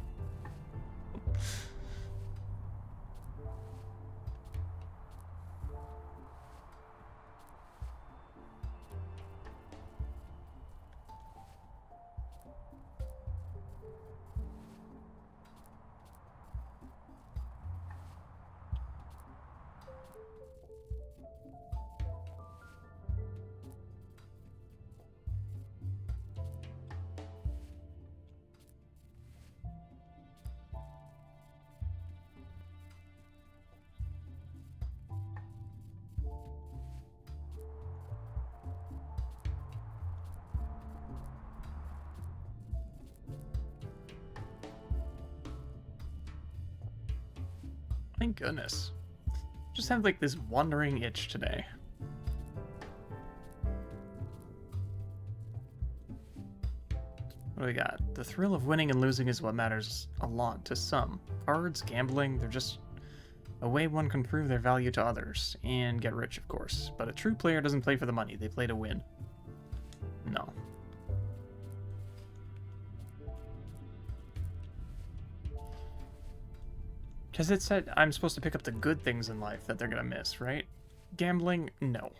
Thank goodness. Just have like this wandering itch today. What do we got? The thrill of winning and losing is what matters a lot to some. Cards, gambling, they're just a way one can prove their value to others. And get rich, of course. But a true player doesn't play for the money, they play to win. No. Because it said I'm supposed to pick up the good things in life that they're going to miss, right? Gambling? No.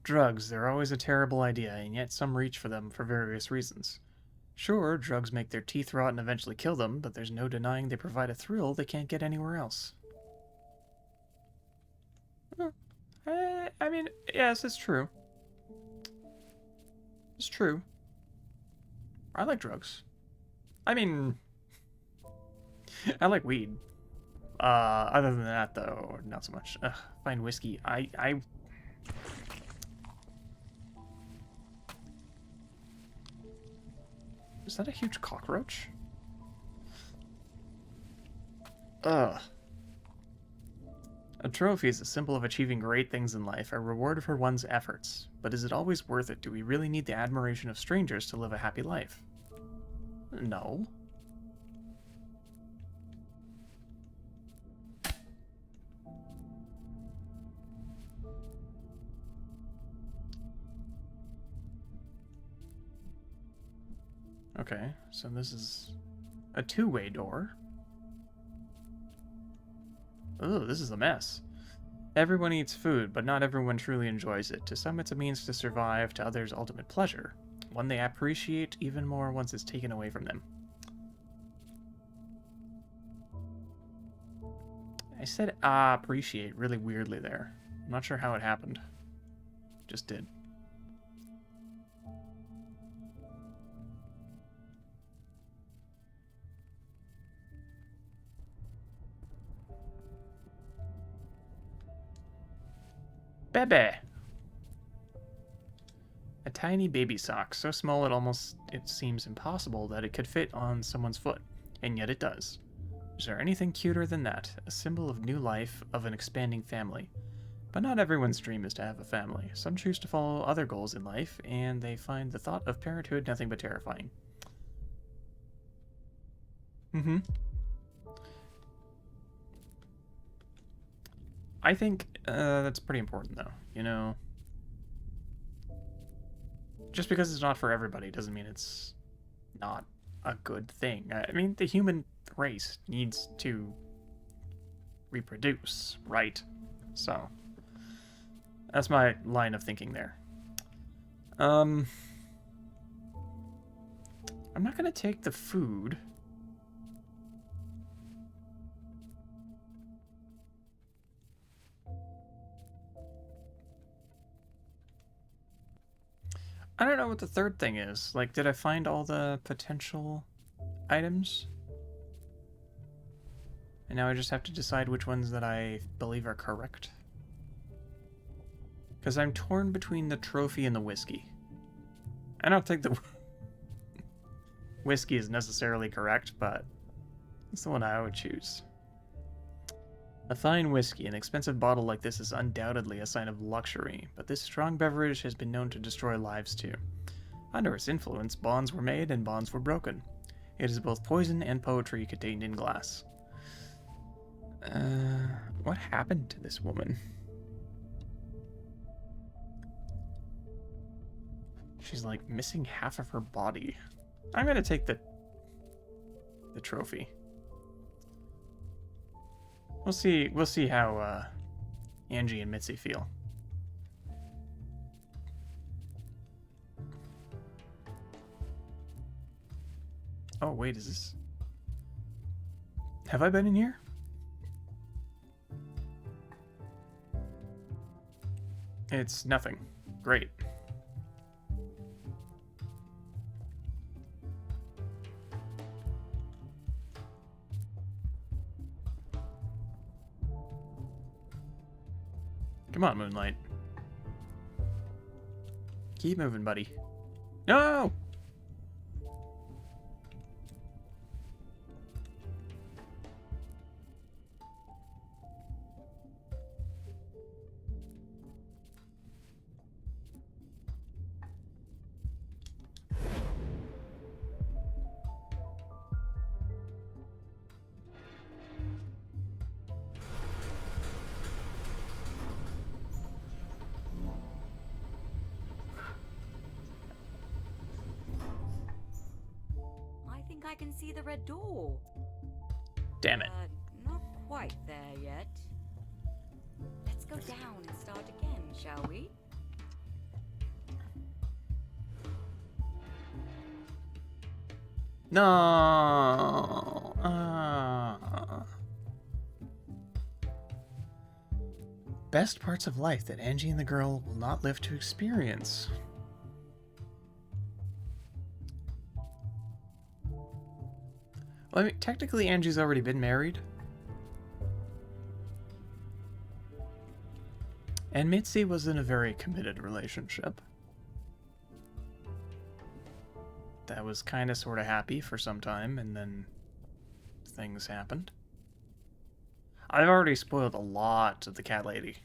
Drugs, they're always a terrible idea, and yet some reach for them for various reasons. Sure, drugs make their teeth rot and eventually kill them, but there's no denying they provide a thrill they can't get anywhere else. I mean, yes, it's true. It's true. I like drugs. I mean, I like weed. Other than that, though, not so much. Fine whiskey. Is that a huge cockroach? Ugh. A trophy is a symbol of achieving great things in life, a reward for one's efforts. But is it always worth it? Do we really need the admiration of strangers to live a happy life? No. Okay, so this is a two-way door. Oh, this is a mess. Everyone eats food, but not everyone truly enjoys it. To some, it's a means to survive, to others, ultimate pleasure. One they appreciate even more once it's taken away from them. I said appreciate really weirdly there. I'm not sure how it happened. Just did. Bebe! A tiny baby sock, so small it seems impossible that it could fit on someone's foot, and yet it does. Is there anything cuter than that? A symbol of new life, of an expanding family. But not everyone's dream is to have a family. Some choose to follow other goals in life, and they find the thought of parenthood nothing but terrifying. Mm-hmm. I think that's pretty important, though. You know, just because it's not for everybody doesn't mean it's not a good thing. I mean, the human race needs to reproduce, right? So, that's my line of thinking there. I'm not gonna take the food. I don't know what the third thing is. Like, did I find all the potential items? And now I just have to decide which ones that I believe are correct. Because I'm torn between the trophy and the whiskey. I don't think the whiskey is necessarily correct, but it's the one I would choose. A fine whiskey, an expensive bottle like this is undoubtedly a sign of luxury, but this strong beverage has been known to destroy lives too. Under its influence, bonds were made and bonds were broken. It is both poison and poetry contained in glass. What happened to this woman? She's like missing half of her body. I'm gonna take the trophy. We'll see how Angie and Mitzi feel. Oh wait, is this... Have I been in here? It's nothing. Great. Come on, Moonlight. Keep moving, buddy. No! I can see the red door. Damn it. Not quite there yet. Let's go down and start again, shall we? No. Best parts of life that Angie and the girl will not live to experience. Well, I mean, technically Angie's already been married. And Mitzi was in a very committed relationship. That was kind of sort of happy for some time, and then things happened. I've already spoiled a lot of the cat lady.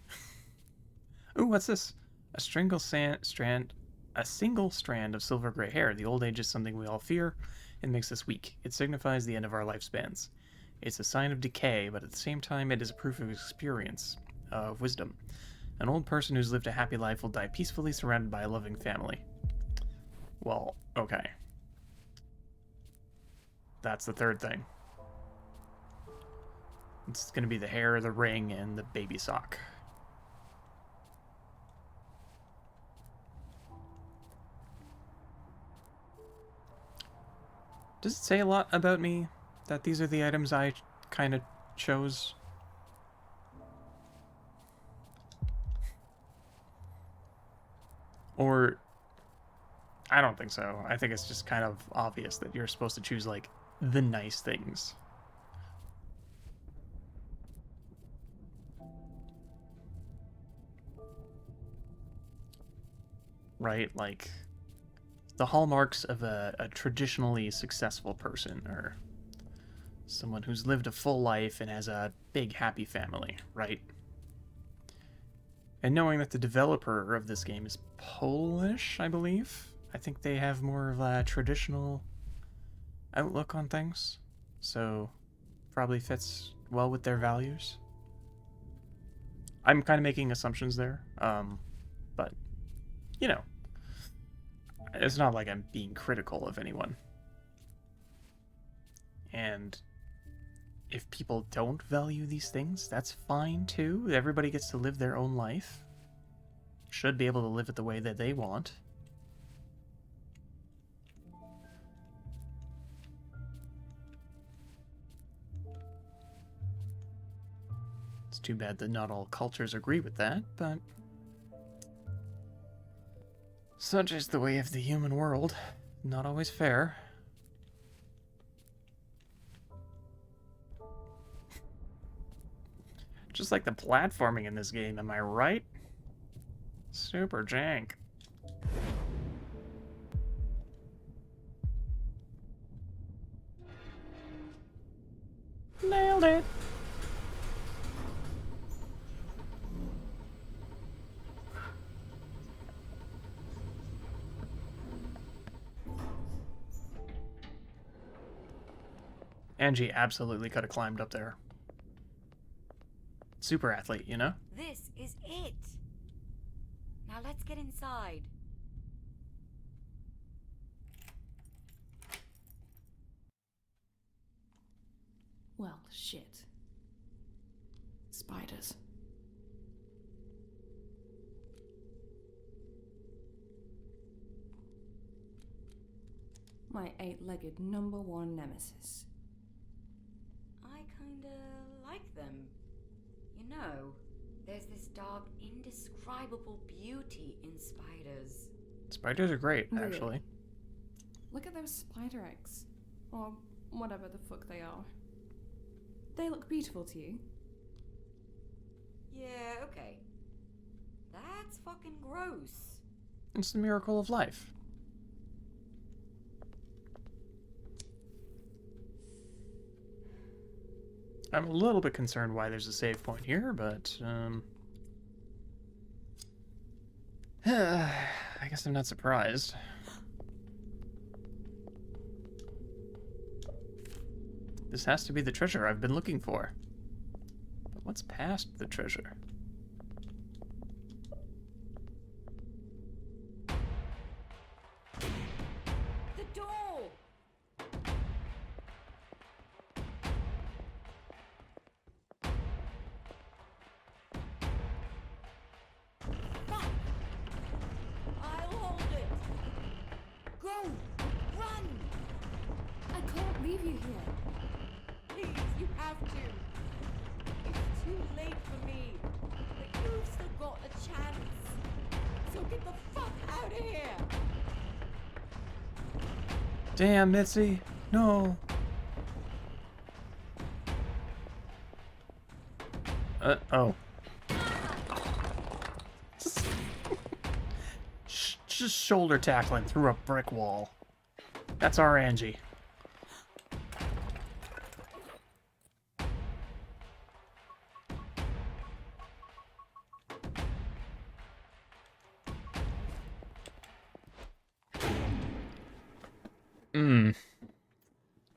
Ooh, what's this? A single strand of silver gray hair. The old age is something we all fear. It makes us weak. It signifies the end of our lifespans. It's a sign of decay, but at the same time it is a proof of experience, of wisdom. An old person who's lived a happy life will die peacefully surrounded by a loving family. Well, okay. That's the third thing. It's going to be the hair, the ring, and the baby sock. Does it say a lot about me that these are the items I kind of chose? Or, I don't think so. I think it's just kind of obvious that you're supposed to choose, like, the nice things. Right? Like, the hallmarks of a traditionally successful person are someone who's lived a full life and has a big, happy family, right? And knowing that the developer of this game is Polish, I believe, I think they have more of a traditional outlook on things, so probably fits well with their values. I'm kind of making assumptions there, but, you know, it's not like I'm being critical of anyone. And if people don't value these things, that's fine too. Everybody gets to live their own life. Should be able to live it the way that they want. It's too bad that not all cultures agree with that, but such is the way of the human world. Not always fair. Just like the platforming in this game, am I right? Super jank. Nailed it! Angie absolutely could have climbed up there. Super athlete, you know? This is it. Now let's get inside. Well, shit. Spiders. My 8-legged #1 nemesis. I kinda like them. You know, there's this dark, indescribable beauty in spiders. Spiders are great, Really? actually. Look at those spider eggs. Or whatever the fuck they are. They look beautiful to you. Yeah, okay. That's fucking gross. It's the miracle of life. I'm a little bit concerned why there's a save point here, but, I guess I'm not surprised. This has to be the treasure I've been looking for. But what's past the treasure? The door! Fuck! I'll hold it. Go! Run! I can't leave you here. Please, you have to. It's too late for me. But you've still got a chance. So get the fuck out of here! Damn, Mitzi! No! Oh. Just shoulder tackling through a brick wall. That's our Angie.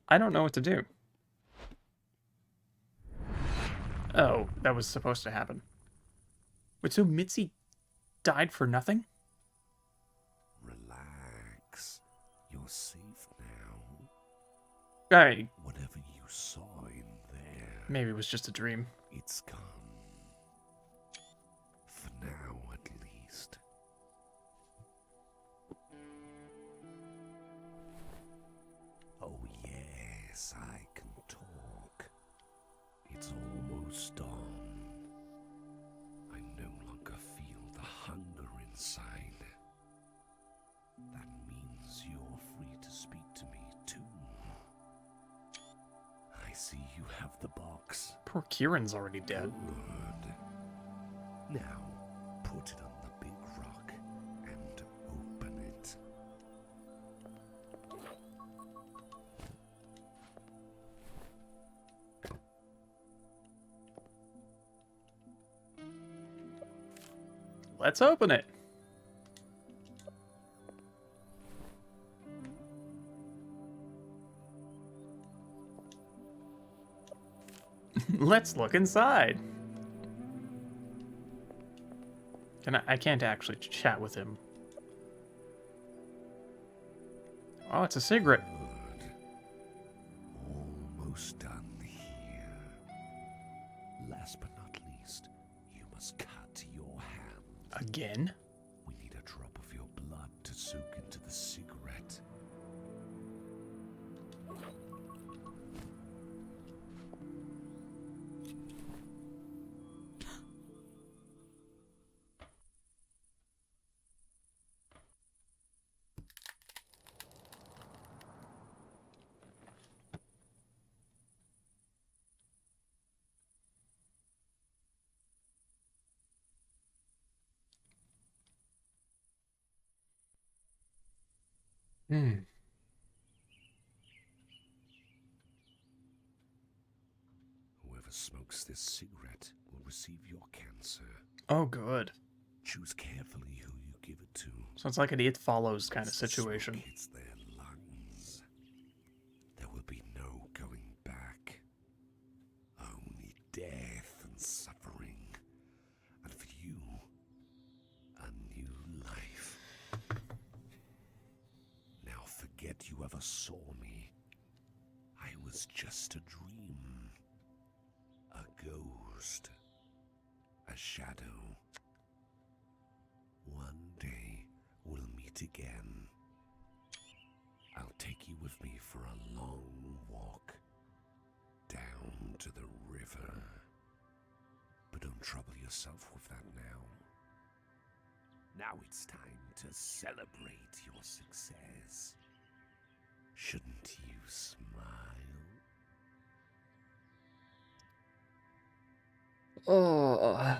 I don't know what to do. Oh, that was supposed to happen. Wait, so Mitzi died for nothing? Relax. You're safe now. Whatever you saw in there, Maybe it was just a dream. it's gone. For now, at least. Oh Yes, I can talk. It's almost dawn. I no longer feel the hunger inside. That means you're free to speak to me too. I see you have the box. Poor Ciaran's already dead. Good. Now, put it on the big rock and open it. Let's open it. Let's look inside. I can't actually chat with him. Oh, it's a cigarette. Good. Almost done here. Last but not least, you must cut your hand. Again? We need a drop of your blood to soak into the cigarette. Hmm. Whoever smokes this cigarette will receive your cancer. Oh, good. Choose carefully who you give it to. So it's like an It Follows kind of Once the situation. smoke hits their lungs, there will be no going back. Only death and suffering. And for you, a new life. Now forget you ever saw me. I was just a dream. A ghost. A shadow. One day we'll meet again. I'll take you with me for a long walk down to the river. But don't trouble yourself with that now. Now it's time to celebrate your success. Shouldn't you smile? Oh.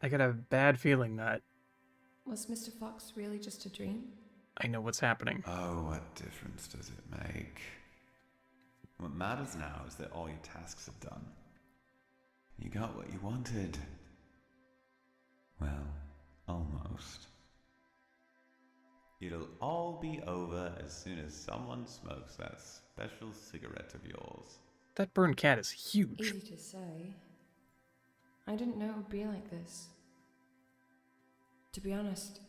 I got a bad feeling that Was Mr. Fox really just a dream? I know what's happening. Oh, what difference does it make? What matters now is that all your tasks are done. You got what you wanted. Well, almost. It'll all be over as soon as someone smokes that special cigarette of yours. That burned cat is huge. Easy to say. I didn't know it would be like this. To be honest,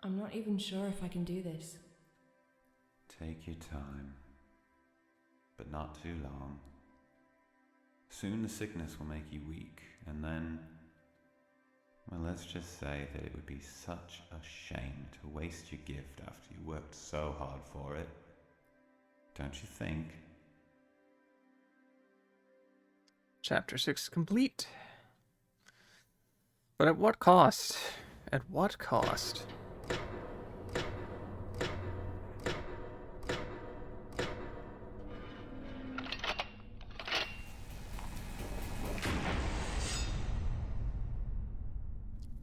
I'm not even sure if I can do this. Take your time, but not too long. Soon the sickness will make you weak, and then, well, let's just say that it would be such a shame to waste your gift after you worked so hard for it. Don't you think? Chapter 6 complete. But at what cost? At what cost?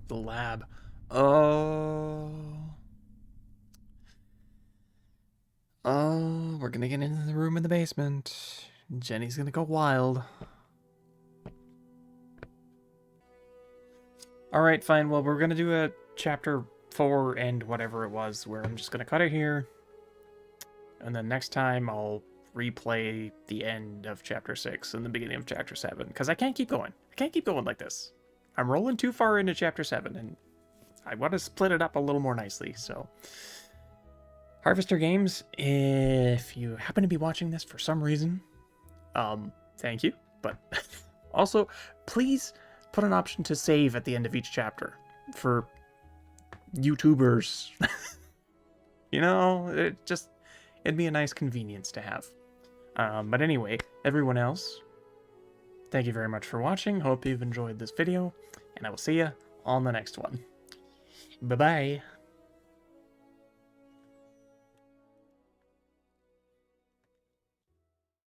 The lab. Oh. Oh, we're gonna get into the room in the basement. Jenny's gonna go wild. Alright, fine. Well, we're gonna do a chapter 4 and whatever it was, where I'm just gonna cut it here. And then next time I'll replay the end of chapter 6 and the beginning of chapter 7. Because I can't keep going. I can't keep going like this. I'm rolling too far into chapter 7, and I want to split it up a little more nicely, so... Harvester Games, if you happen to be watching this for some reason, thank you. But also, please put an option to save at the end of each chapter for YouTubers. You know, It'd be a nice convenience to have. But anyway, everyone else, thank you very much for watching. Hope you've enjoyed this video, and I will see you on the next one. Bye-bye.